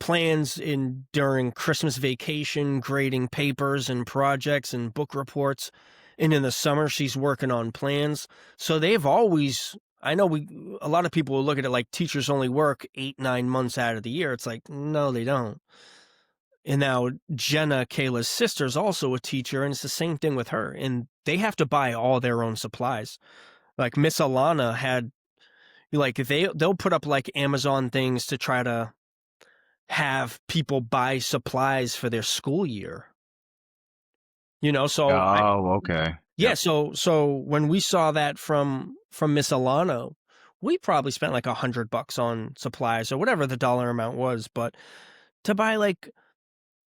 plans in during Christmas vacation, grading papers and projects and book reports. And in the summer, she's working on plans. So they've always, I know a lot of people will look at it like teachers only work 8, 9 months out of the year. It's like, no, they don't. And now Jenna, Kayla's sister, is also a teacher, and it's the same thing with her. And they have to buy all their own supplies. Like Miss Alana had, like they'll put up like Amazon things to try to have people buy supplies for their school year. So Oh, okay. yeah, Yep. so when we saw that from Miss Alano, we probably spent like $100 on supplies or whatever the dollar amount was, but to buy like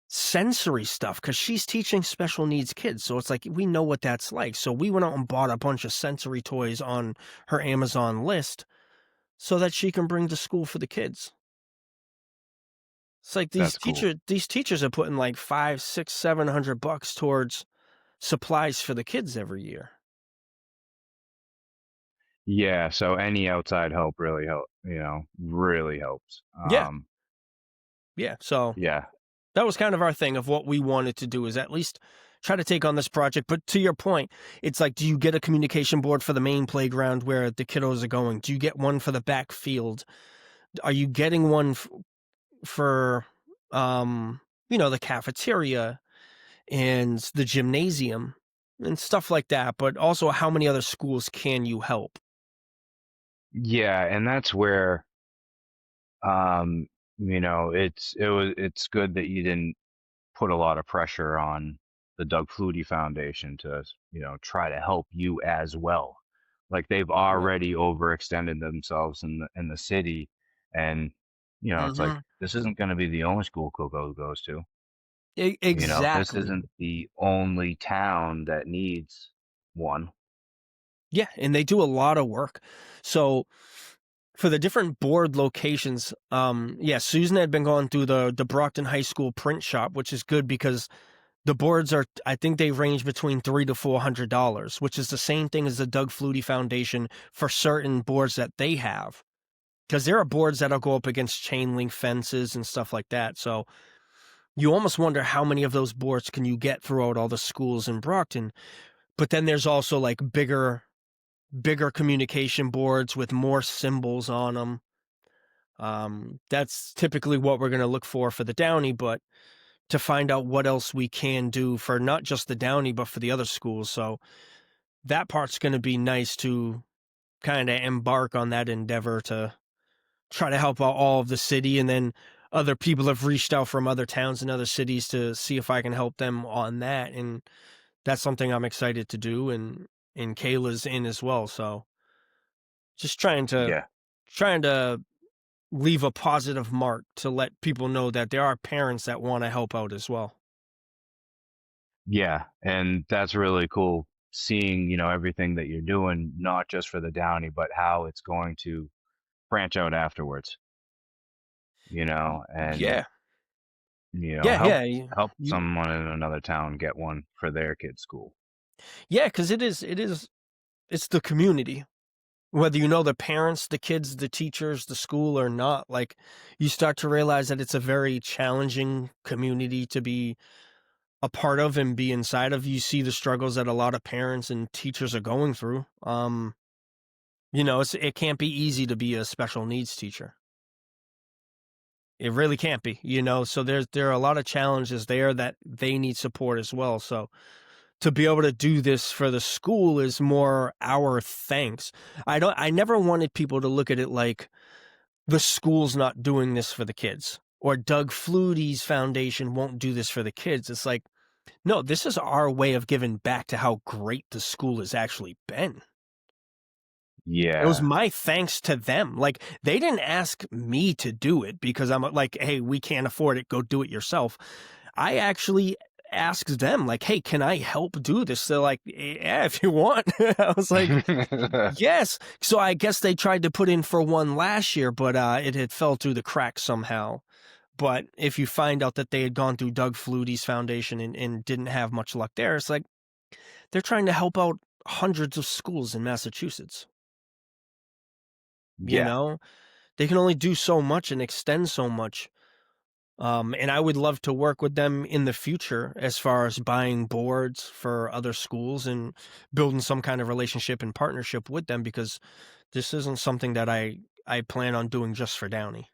sensory stuff because she's teaching special needs kids, so it's like we know what that's like. So we went out and bought a bunch of sensory toys on her Amazon list so that she can bring to school for the kids. It's like That's cool. these teachers are putting like 5, 6, 700 bucks towards supplies for the kids every year. Yeah, so any outside help really really helps. Yeah, yeah. So Yeah. that was kind of our thing of what we wanted to do is at least try to take on this project. But to your point, it's like, do you get a communication board for the main playground where the kiddos are going? Do you get one for the backfield? Are you getting one for, um, the cafeteria and the gymnasium and stuff like that? But also, how many other schools can you help? Yeah, and that's where um, it's good that you didn't put a lot of pressure on the Doug Flutie Foundation to, try to help you as well. Like they've Yep. already overextended themselves in the city, and it's like Hmm. this isn't going to be the only school Coco goes to. This Exactly. isn't the only town that needs one. Yeah, and they do a lot of work. So for the different board locations, yeah, Susan had been going through the Brockton High School print shop, which is good because the boards are, I think they range between $300 to $400, which is the same thing as the Doug Flutie Foundation for certain boards that they have. Because there are boards that'll go up against chain link fences and stuff like that. So you almost wonder how many of those boards can you get throughout all the schools in Brockton. But then there's also like bigger communication boards with more symbols on them. That's typically what we're going to look for the Downey, but to find out what else we can do for not just the Downey, but for the other schools. So that part's going to be nice to kind of embark on that endeavor to try to help out all of the city. And then other people have reached out from other towns and other cities to see if I can help them on that. And that's something I'm excited to do. And Kayla's in as well. So just Yeah. trying to leave a positive mark to let people know that there are parents that want to help out as well. Yeah, and that's really cool seeing, everything that you're doing, not just for the Downey, but how it's going to branch out afterwards, and Yeah. help Yeah. someone in another town get one for their kid's school. Yeah, because it's the community. Whether you know the parents, the kids, the teachers, the school or not, like you start to realize that it's a very challenging community to be a part of and be inside of. You see the struggles that a lot of parents and teachers are going through. It can't be easy to be a special needs teacher. It really can't be, so there are a lot of challenges there that they need support as well. So to be able to do this for the school is more our thanks. I never wanted people to look at it like the school's not doing this for the kids or Doug Flutie's foundation won't do this for the kids. It's like, no, this is our way of giving back to how great the school has actually been. It was Yeah. my thanks to them. Like, they didn't ask me to do it because I'm like, "Hey, we can't afford it. Go do it yourself." I actually asked them, like, "Hey, can I help do this?" They're like, "Yeah, if you want." I was like, "Yes." So I guess they tried to put in for one last year, but it had fell through the cracks somehow. But if you find out that they had gone through Doug Flutie's foundation and didn't have much luck there, it's like they're trying to help out hundreds of schools in Massachusetts. You Yeah. know, they can only do so much and extend so much. And I would love to work with them in the future as far as buying boards for other schools and building some kind of relationship and partnership with them because this isn't something that I plan on doing just for Downey.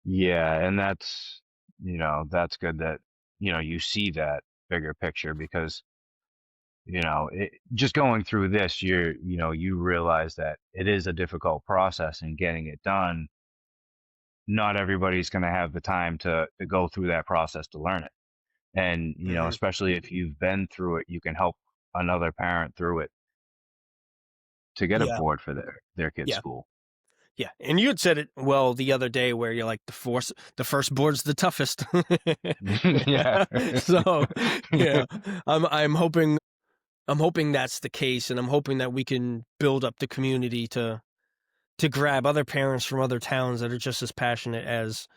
Yeah, and that's good that, you see that bigger picture because, just going through this, you realize that it is a difficult process and getting it done. Not everybody's going to have the time to go through that process to learn it. And, Hmm. especially if you've been through it, you can help another parent through it to get a Yeah, board for their kid's yeah, school. yeah. And you had said it well the other day where you're like the first board's the toughest. Yeah. So yeah, I'm hoping that's the case, and I'm hoping that we can build up the community to grab other parents from other towns that are just as passionate as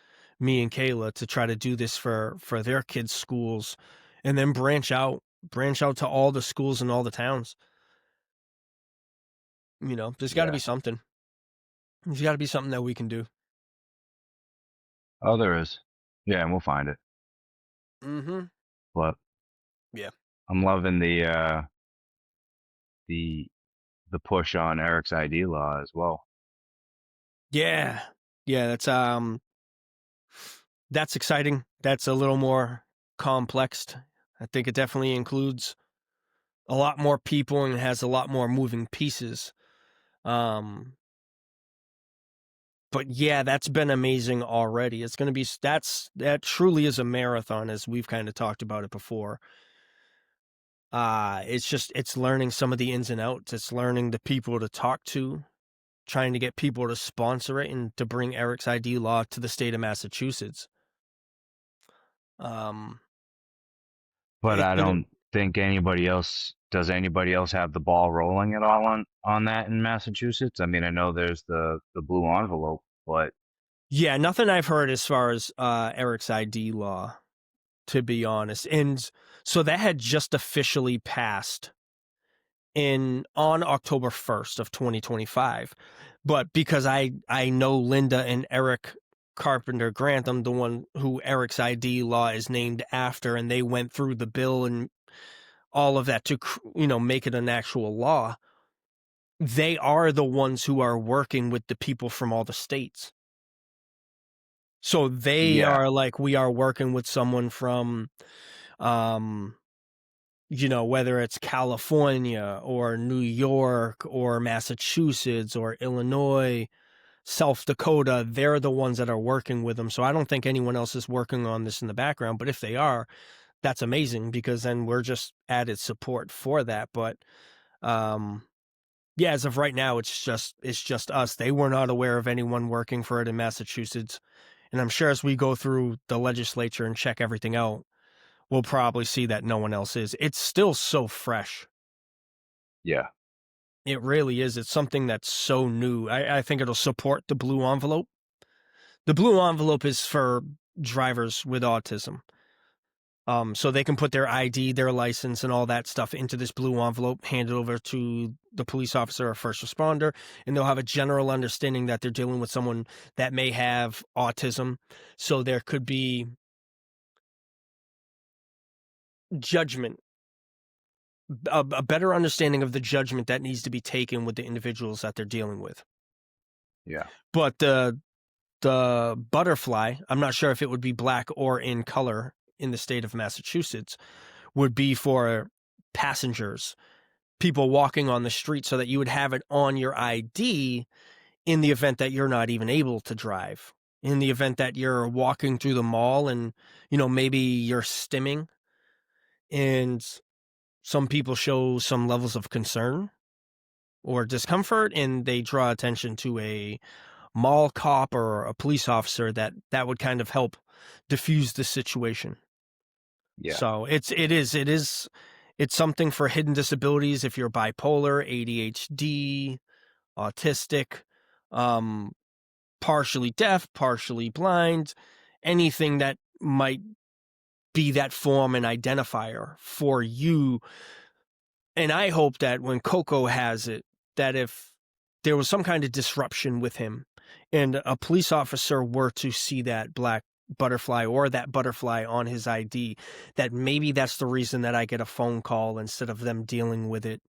me and Kayla, to try to do this for their kids' schools, and then branch out to all the schools in all the towns. There's got to Yeah. be something. There's got to be something that we can do. Oh, there is. Yeah, and we'll find it. Mm-hmm. But Yeah. I'm loving the the push on Eric's ID law as well. Yeah. Yeah. That's exciting. That's a little more complex. I think it definitely includes a lot more people and has a lot more moving pieces. Um, but yeah, that's been amazing already. It's going to be that truly is a marathon, as we've kind of talked about it before. It's learning some of the ins and outs. It's learning the people to talk to, trying to get people to sponsor it and to bring Eric's ID law to the state of Massachusetts. Um, But it's I gonna don't think anybody else does anybody else have the ball rolling at all on that in Massachusetts? I mean, I know there's the blue envelope, but Yeah, nothing I've heard as far as Eric's ID law, to be honest. And so that had just officially passed in on October 1st of 2025. But because I know Linda and Eric Carpenter Grantham, the one who Eric's ID law is named after, and they went through the bill and all of that to make it an actual law. They are the ones who are working with the people from all the states. So they yeah, are like, we are working with someone from um whether it's California or New York or Massachusetts or Illinois, South Dakota, they're the ones that are working with them. So I don't think anyone else is working on this in the background, but if they are, that's amazing, because then we're just added support for that. But um yeah, as of right now, it's just us. They were not aware of anyone working for it in Massachusetts. And I'm sure as we go through the legislature and check everything out, we'll probably see that no one else is. It's still so fresh. yeah, It really is. It's something that's so new. I think it'll support the blue envelope. The blue envelope is for drivers with autism. So they can put their ID, their license, and all that stuff into this blue envelope, hand it over to the police officer or first responder, and they'll have a general understanding that they're dealing with someone that may have autism. So there could be judgment, a better understanding of the judgment that needs to be taken with the individuals that they're dealing with. yeah, But the butterfly, I'm not sure if it would be black or in color in the state of Massachusetts, would be for passengers, people walking on the street, so that you would have it on your ID in the event that you're not even able to drive. In the event that you're walking through the mall and, maybe you're stimming, and some people show some levels of concern or discomfort, and they draw attention to a mall cop or a police officer, that would kind of help diffuse the situation. yeah, So it's something for hidden disabilities. If you're bipolar, ADHD, autistic, um, partially deaf, partially blind, anything that might be that form and identifier for you. And I hope that when Coco has it, that if there was some kind of disruption with him and a police officer were to see that black butterfly or that butterfly on his ID, that maybe that's the reason that I get a phone call instead of them dealing with it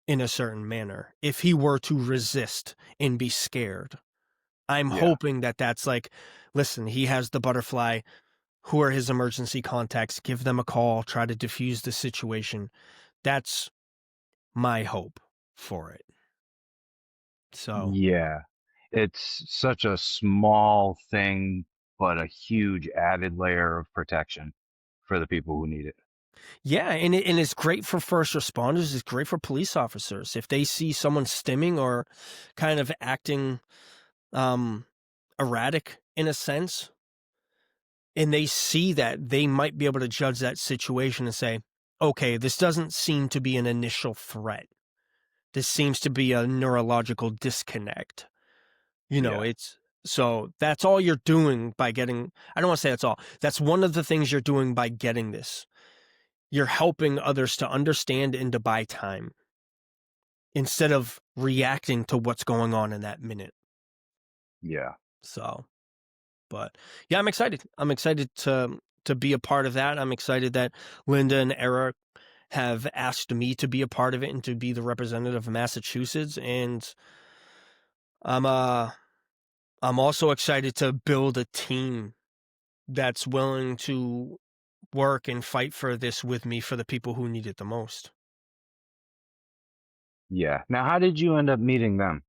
in a certain manner. If he were to resist and be scared, I'm yeah, hoping that that's like, listen, he has the butterfly. Who are his emergency contacts? Give them a call, try to diffuse the situation. That's my hope for it. So, yeah. It's such a small thing, but a huge added layer of protection for the people who need it. yeah, and it's great for first responders. It's great for police officers if they see someone stimming or kind of acting um, erratic in a sense, and they see that, they might be able to judge that situation and say, okay, this doesn't seem to be an initial threat. This seems to be a neurological disconnect. Yeah, So that's all you're doing by getting, I don't want to say that's all. That's one of the things you're doing by getting this. You're helping others to understand and to buy time instead of reacting to what's going on in that minute. Yeah. So, but yeah, I'm excited. I'm excited to be a part of that. I'm excited that Linda and Eric have asked me to be a part of it and to be the representative of Massachusetts. And I'm I'm also excited to build a team that's willing to work and fight for this with me for the people who need it the most. Yeah. Now, how did you end up meeting them?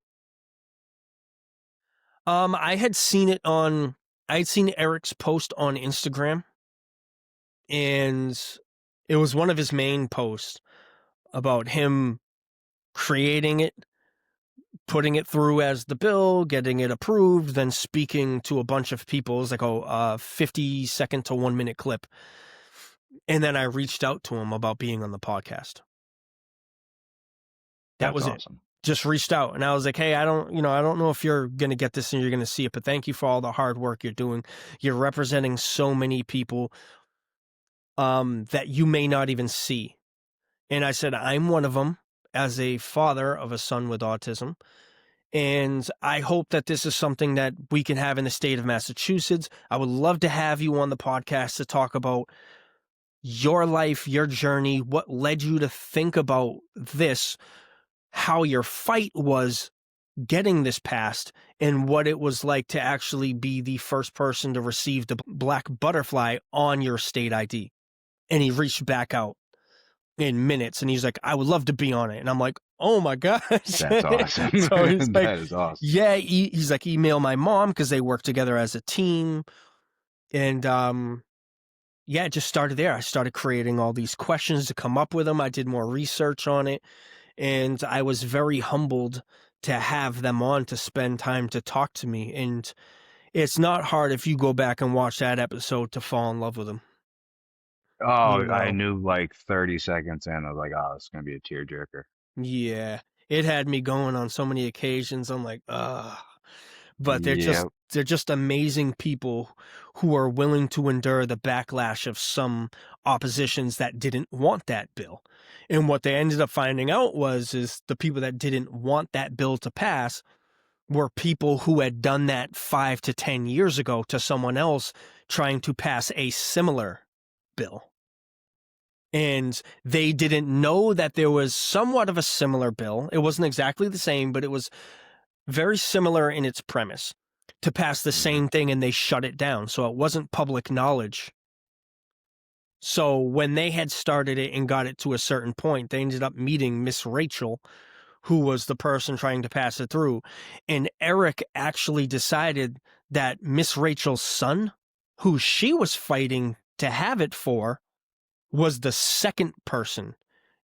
I had seen it on, I had seen Eric's post on Instagram, and it was one of his main posts about him creating it, putting it through as the bill, getting it approved, then speaking to a bunch of people. It was like a 50-second to 1 minute clip. And then I reached out to him about being on the podcast. That That's was it. awesome. Just reached out, and I was like, hey, I don't know if you're going to get this and you're going to see it, but thank you for all the hard work you're doing. You're representing so many people that you may not even see. And I said, I'm one of them as a father of a son with autism. And I hope that this is something that we can have in the state of Massachusetts. I would love to have you on the podcast to talk about your life, your journey, what led you to think about this, how your fight was getting this passed, and what it was like to actually be the first person to receive the black butterfly on your state ID. And he reached back out in minutes and he's like, I would love to be on it. And I'm like, oh my gosh. That's awesome. So he's like, That is awesome. yeah, he's like, email my mom because they work together as a team. And yeah, it just started there. I started creating all these questions to come up with them. I did more research on it. And I was very humbled to have them on to spend time to talk to me. And it's not hard if you go back and watch that episode to fall in love with them. You Oh, I know, knew like 30 seconds in, I was like, oh, this is gonna be a tearjerker. yeah, it had me going on so many occasions. I'm like, but Yep. they're just amazing people who are willing to endure the backlash of some oppositions that didn't want that bill. And what they ended up finding out is the people that didn't want that bill to pass were people who had done that 5 to 10 years ago to someone else trying to pass a similar bill. And they didn't know that there was somewhat of a similar bill. It wasn't exactly the same, but it was very similar in its premise to pass the Hmm. same thing, and they shut it down. So it wasn't public knowledge. So when they had started it and got it to a certain point, they ended up meeting Miss Rachel, who was the person trying to pass it through. And Eric actually decided that Miss Rachel's son, who she was fighting to have it for, was the second person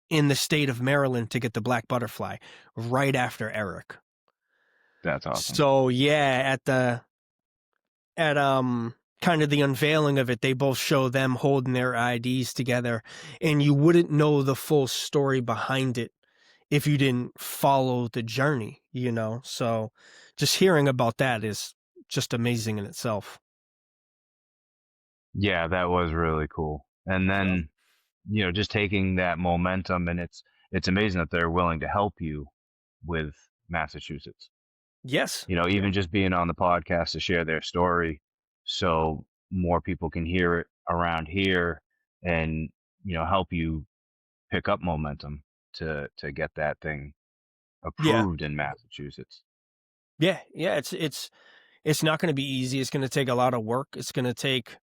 in the state of Maryland to get the black butterfly right after Eric. That's awesome. So yeah, at kind of the unveiling of it, they both show them holding their IDs together, and you wouldn't know the full story behind it if you didn't follow the journey, you know? So just hearing about that is just amazing in itself. Yeah, that was really cool. And So then, just taking that momentum, and it's amazing that they're willing to help you with Massachusetts. yes. Even just being on the podcast to share their story so more people can hear it around here and, help you pick up momentum to get that thing Yeah. approved in Massachusetts. Yeah. Yeah. It's not going to be easy. It's going to take a lot of work. It's going to take,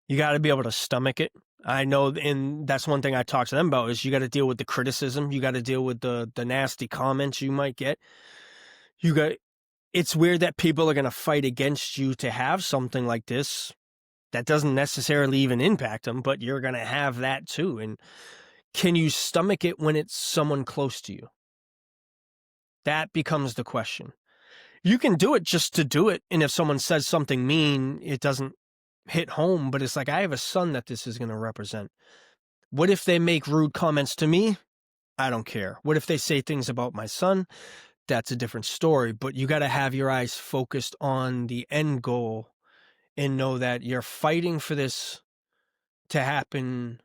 you got to be able to stomach it. I know, and that's one thing I talk to them about is you got to deal with the criticism. You got to deal with the nasty comments you might get. You got, it's weird that people are going to fight against you to have something like this that doesn't necessarily even impact them, but you're going to have that too. And can you stomach it when it's someone close to you? That becomes the question. You can do it just to do it. And if someone says something mean, it doesn't hit home, but it's like, I have a son that this is going to represent. What if they make rude comments to me? I don't care. What if they say things about my son? that's a different story, but you gotta have your eyes focused on the end goal and know that you're fighting for this to happen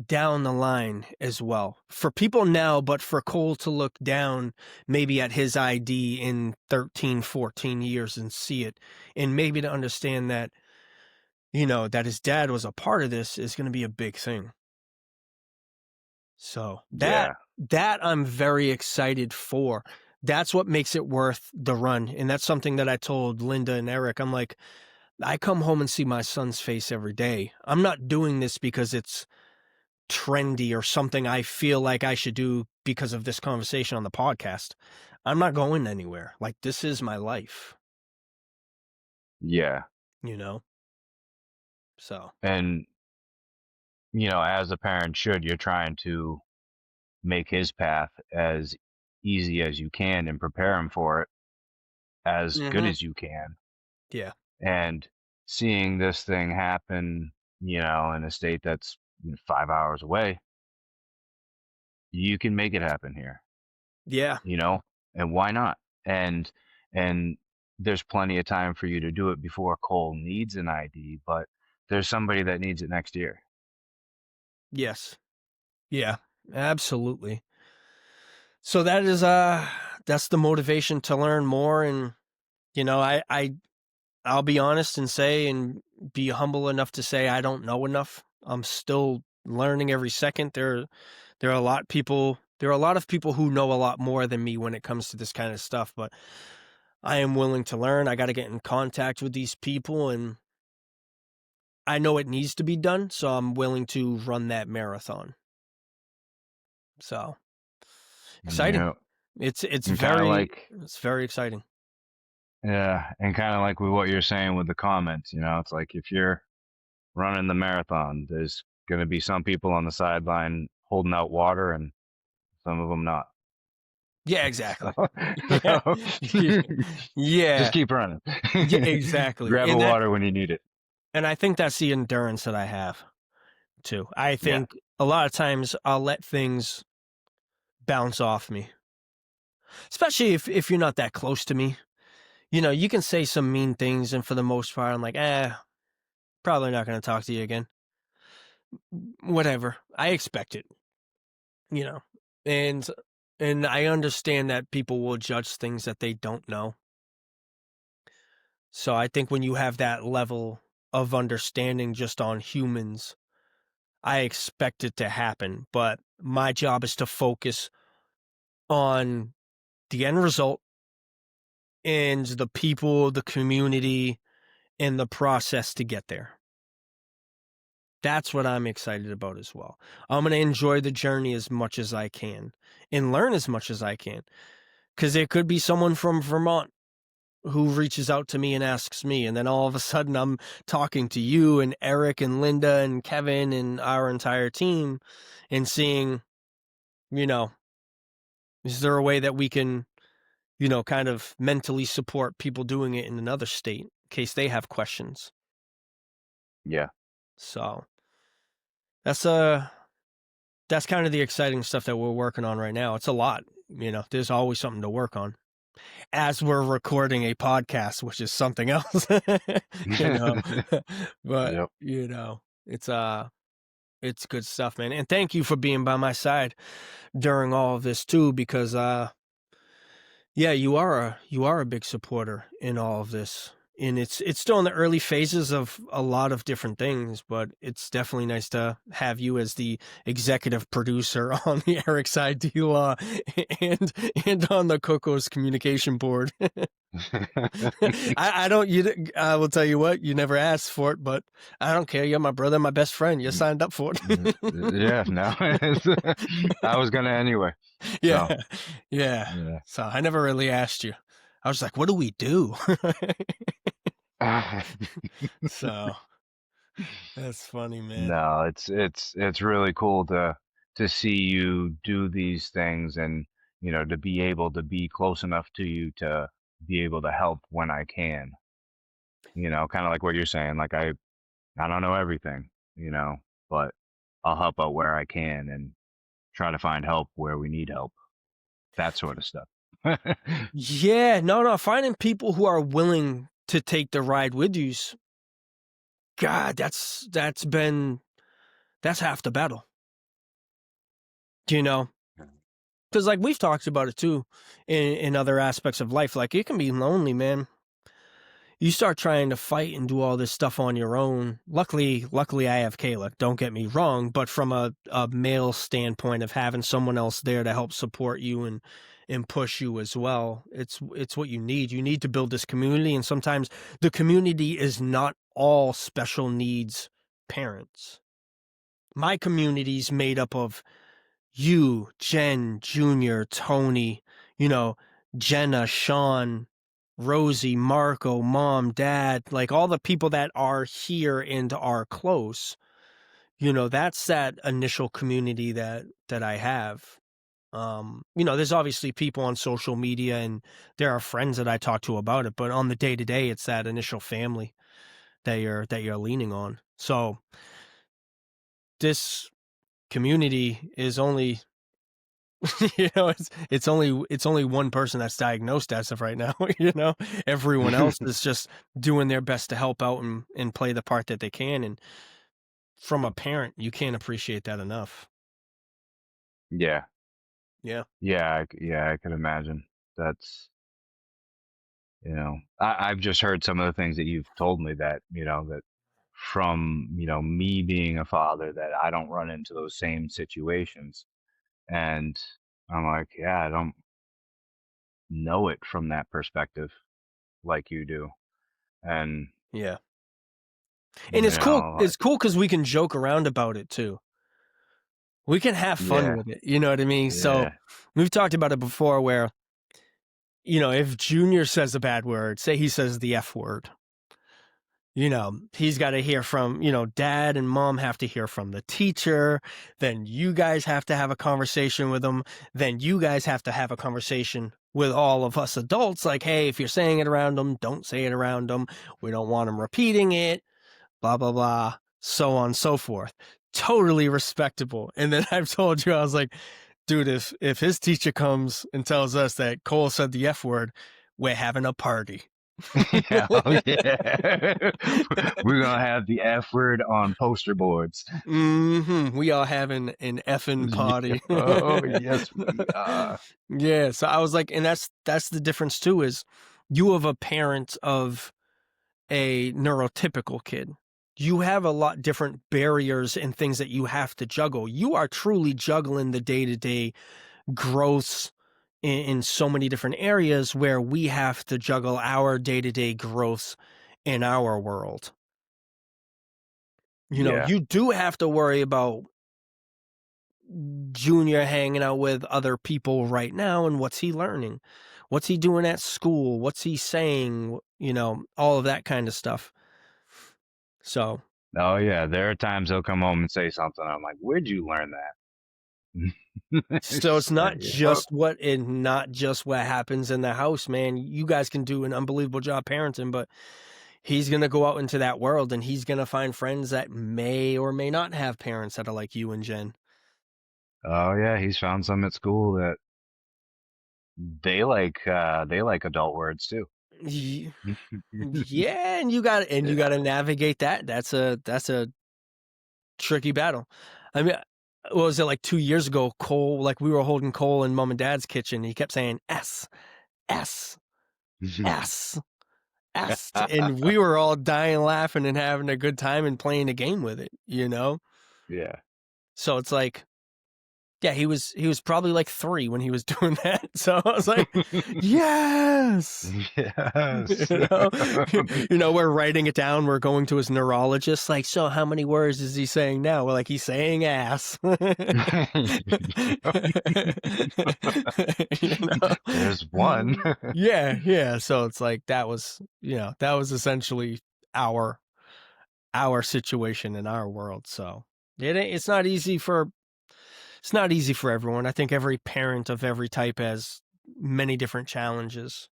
down the line as well. For people now, but for Cole to look down maybe at his ID in 13, 14 years and see it, and maybe to understand that, that his dad was a part of this is gonna be a big thing. So that Yeah. that I'm very excited for. That's what makes it worth the run. And that's something that I told Linda and Eric. I'm like, I come home and see my son's face every day. I'm not doing this because it's trendy or something I feel like I should do because of this conversation on the podcast. I'm not going anywhere. Like, this is my life, Yeah. you know? So, And, as a parent should, you're trying to make his path as easy as you can and prepare him for it as good hmm as you can. yeah, And seeing this thing happen, in a state that's 5 hours away, you can make it happen here, yeah, you know, and why not? And there's plenty of time for you to do it before Cole needs an ID, but there's somebody that needs it next year. yes, yeah, absolutely. So that's the motivation to learn more. And, I'll be honest and say and be humble enough to say I don't know enough. I'm still learning every second. There are a lot of people who know a lot more than me when it comes to this kind of stuff, but I am willing to learn. I got to get in contact with these people, and I know it needs to be done, so I'm willing to run that marathon. So, exciting. Yeah. It's And kind of very like, it's very exciting. yeah, and kind of like with what you're saying with the comments, it's like if you're running the marathon, there's going to be some people on the sideline holding out water and some of them not. Yeah, So, exactly. Yeah. so just Yeah. keep running. Yeah, exactly. Grab a water when you need it. And I think that's the endurance that I have too. I Yeah. think a lot of times I'll let things bounce off me, especially if you're not that close to me. You can say some mean things, and for the most part, I'm like, probably not going to talk to you again. Whatever. I expect it, you know, and I understand that people will judge things that they don't know. So I think when you have that level of understanding just on humans, I expect it to happen. But my job is to focus on the end result and the people, the community, and the process to get there. That's what I'm excited about as well. I'm going to enjoy the journey as much as I can and learn as much as I can. Because there could be someone from Vermont who reaches out to me and asks me, and then all of a sudden I'm talking to you and Eric and Linda and Kevin and our entire team and seeing, you know, is there a way that we can, kind of mentally support people doing it in another state in case they have questions. Yeah. So that's that's kind of the exciting stuff that we're working on right now. It's a lot, there's always something to work on as we're recording a podcast, which is something else, you know, but Yep. it's good stuff, man. And thank you for being by my side during all of this too, because, yeah, you are a big supporter in all of this. And it's still in the early phases of a lot of different things, but it's definitely nice to have you as the executive producer on the Eric's ID Law and on the Coco's communication board. I don't I will tell you what, you never asked for it, but I don't care. You're my brother, my best friend. You signed up for it. Yeah, no. I was gonna anyway. So, Yeah. Yeah. yeah. So I never really asked you. I was like, what do we do? So that's funny, man. No, it's really cool to see you do these things and to be able to be close enough to you to be able to help when I can. Kind of like what you're saying. Like I don't know everything, but I'll help out where I can and try to find help where we need help. That sort of stuff. Yeah, no, finding people who are willing to take the ride with you's God, that's half the battle, you know? Because like we've talked about it too in other aspects of life. Like it can be lonely, man. You start trying to fight and do all this stuff on your own. Luckily I have Kayla, don't get me wrong, but from a male standpoint of having someone else there to help support you and push you as well, it's what you need. You need to build this community, and sometimes the community is not all special needs parents. My community's made up of you, Jen, Junior, Tony, you know, Jenna, Sean, Rosie, Marco, mom, dad, like all the people that are here and are close. That's that initial community that I have. There's obviously people on social media and there are friends that I talk to about it, but on the day to day, it's that initial family that you're leaning on. So this community is only it's only one person that's diagnosed as of right now. Everyone else is just doing their best to help out and play the part that they can. And from a parent, you can't appreciate that enough. Yeah, Yeah. yeah, I can imagine. That's I've just heard some of the things that you've told me that that from me being a father that I don't run into those same situations, and I'm like, yeah, I don't know it from that perspective like you do, and Yeah. And it's cool. It's like, cool because we can joke around about it too. We can have fun yeah, with it. You know what I mean? So yeah. we've talked about it before where, if Junior says a bad word, say he says the F word, he's got to hear from, dad and mom have to hear from the teacher. Then you guys have to have a conversation with them. Then you guys have to have a conversation with all of us adults. Like, hey, if you're saying it around them, don't say it around them. We don't want them repeating it, blah, blah, blah, so on and so forth. Totally respectable. And then I've told you, I was like, dude, if his teacher comes and tells us that Cole said the F word, we're having a party. Yeah, oh yeah. We're gonna have the F word on poster boards. We are having an effing Yeah. party. Oh, yes, we are. Yeah, so I was like, and that's the difference too, is you have a parent of a neurotypical kid. You have a lot different barriers and things that you have to juggle. You are truly juggling the day-to-day growths in so many different areas where we have to juggle our day-to-day growths in our world. Yeah. You do have to worry about Junior hanging out with other people right now, and what's he learning? What's he doing at school? What's he saying? All of that kind of stuff. So, Oh yeah. There are times he'll come home and say something. I'm like, where'd you learn that? so it's not Yep. just what happens in the house, man. You guys can do an unbelievable job parenting, but he's gonna go out into that world and he's gonna find friends that may or may not have parents that are like you and Jen. Oh yeah. He's found some at school that they like adult words too. Ye- Yeah, and you got to Yeah. navigate that. That's a tricky battle. I mean, what was it like 2 years ago? Cole, like we were holding Cole in mom and dad's kitchen. He kept saying S, S, S, S, and we were all dying laughing and having a good time and playing a game with it. Yeah. So it's like, yeah, he was probably like 3 when he was doing that. So I was like, yes. Yes. We're writing it down. We're going to his neurologist. Like, so how many words is he saying now? We're like, he's saying ass. you know? There's one. Yeah, yeah. So it's like that was essentially our our situation in our world. So it's not easy for everyone. I think every parent of every type has many different challenges.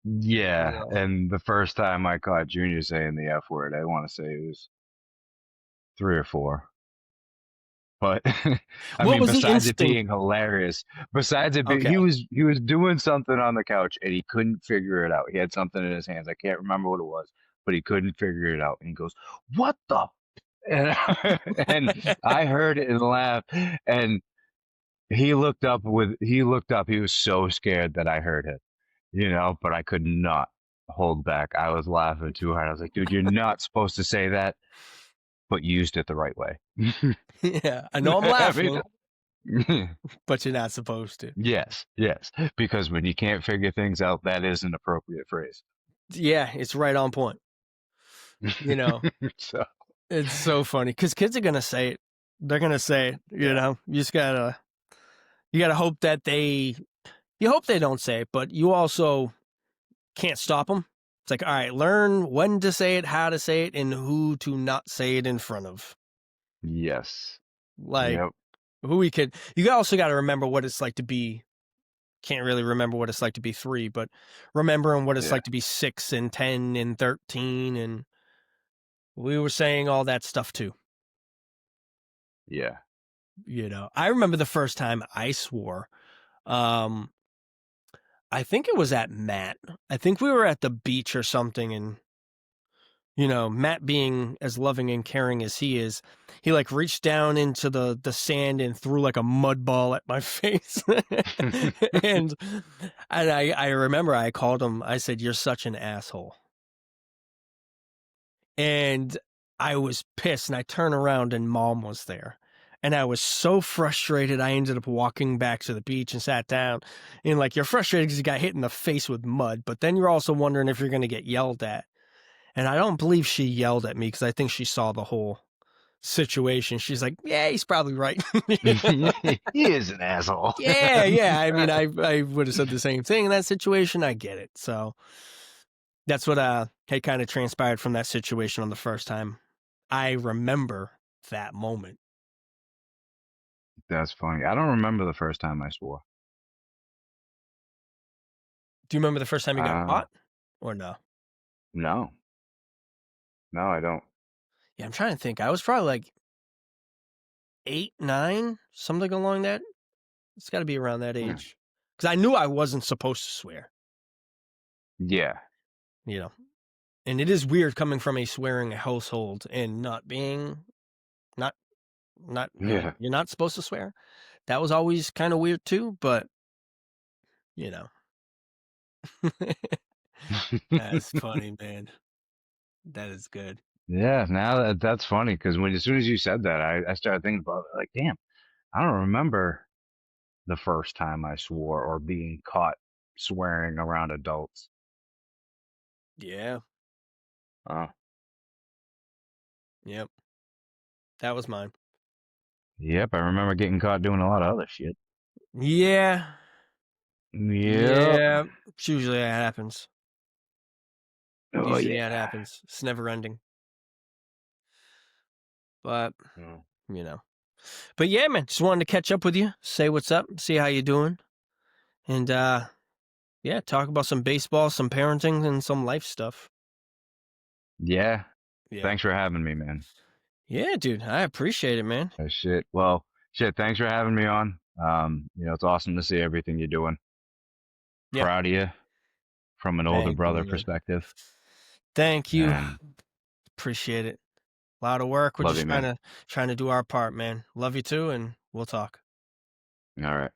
Yeah, Yeah. and the first time I caught Junior saying the F word, I want to say it was 3 or 4. But I What mean, was the besides it instinct? being hilarious, Okay. he was doing something on the couch and he couldn't figure it out. He had something in his hands. I can't remember what it was, but he couldn't figure it out. And he goes, "What the?" And, and I heard it and laughed. And he looked up. He was so scared that I heard it, but I could not hold back. I was laughing too hard. I was like, "Dude, you're not supposed to say that, but you used it the right way." Yeah, I know I'm I laughing, mean, but you're not supposed to. yes, yes, because when you can't figure things out, that is an appropriate phrase. Yeah, it's right on point. You know, So, it's so funny because kids are gonna say it. They're gonna say it. yeah, You just gotta hope that you hope they don't say it, but you also can't stop them. It's like, all right, learn when to say it, how to say it, and who to not say it in front of. yes, Like yep, you also got to remember what it's like to be. Can't really remember what it's like to be 3, but remembering what it's yeah, like to be 6 and 10 and 13, and we were saying all that stuff too. yeah. I remember the first time I swore. Um, I think it was at Matt. I think we were at the beach or something, and Matt being as loving and caring as he is, he like reached down into the sand and threw like a mud ball at my face. and I remember I called him, I said, "You're such an asshole." And I was pissed and I turned around and mom was there. And I was so frustrated, I ended up walking back to the beach and sat down. And like, you're frustrated because you got hit in the face with mud, but then you're also wondering if you're going to get yelled at. And I don't believe she yelled at me because I think she saw the whole situation. She's like, "Yeah, he's probably right." He is an asshole. Yeah, yeah. I mean, I would have said the same thing in that situation. I get it. So that's what had kind of transpired from that situation on the first time. I remember that moment. That's funny. I don't remember the first time I swore. Do you remember the first time you got Uh, caught or no? no, no, I don't. Yeah, I'm trying to think. I was probably like 8, 9, something along that. It's got to be around that Hmm. age. Because I knew I wasn't supposed to swear, Yeah, you know. And it is weird coming from a swearing household and not, yeah. you're not supposed to swear. That was always kind of weird too, but, you know. That's funny, man. That is good. Yeah, now that's funny because as soon as you said that, I started thinking about it, like, damn, I don't remember the first time I swore or being caught swearing around adults. Yeah. Oh, Yep. That was mine. yep, I remember getting caught doing a lot of other shit. Yeah. Yep. Yeah. It's usually that happens. Oh Usually that yeah. happens. It's never ending. But, Oh, you know. But yeah, man, just wanted to catch up with you, say what's up, see how you doing. And yeah, talk about some baseball, some parenting, and some life stuff. yeah. Yeah. Thanks for having me, man. Yeah, dude. I appreciate it, man. Shit. Well, shit. Thanks for having me on. It's awesome to see everything you're doing. Yeah. Proud of you from an older Thank you, brother man. perspective, Thank you. and Appreciate it. A lot of work. We're love just you, man. trying to do our part, man. Love you too, and we'll talk. All right.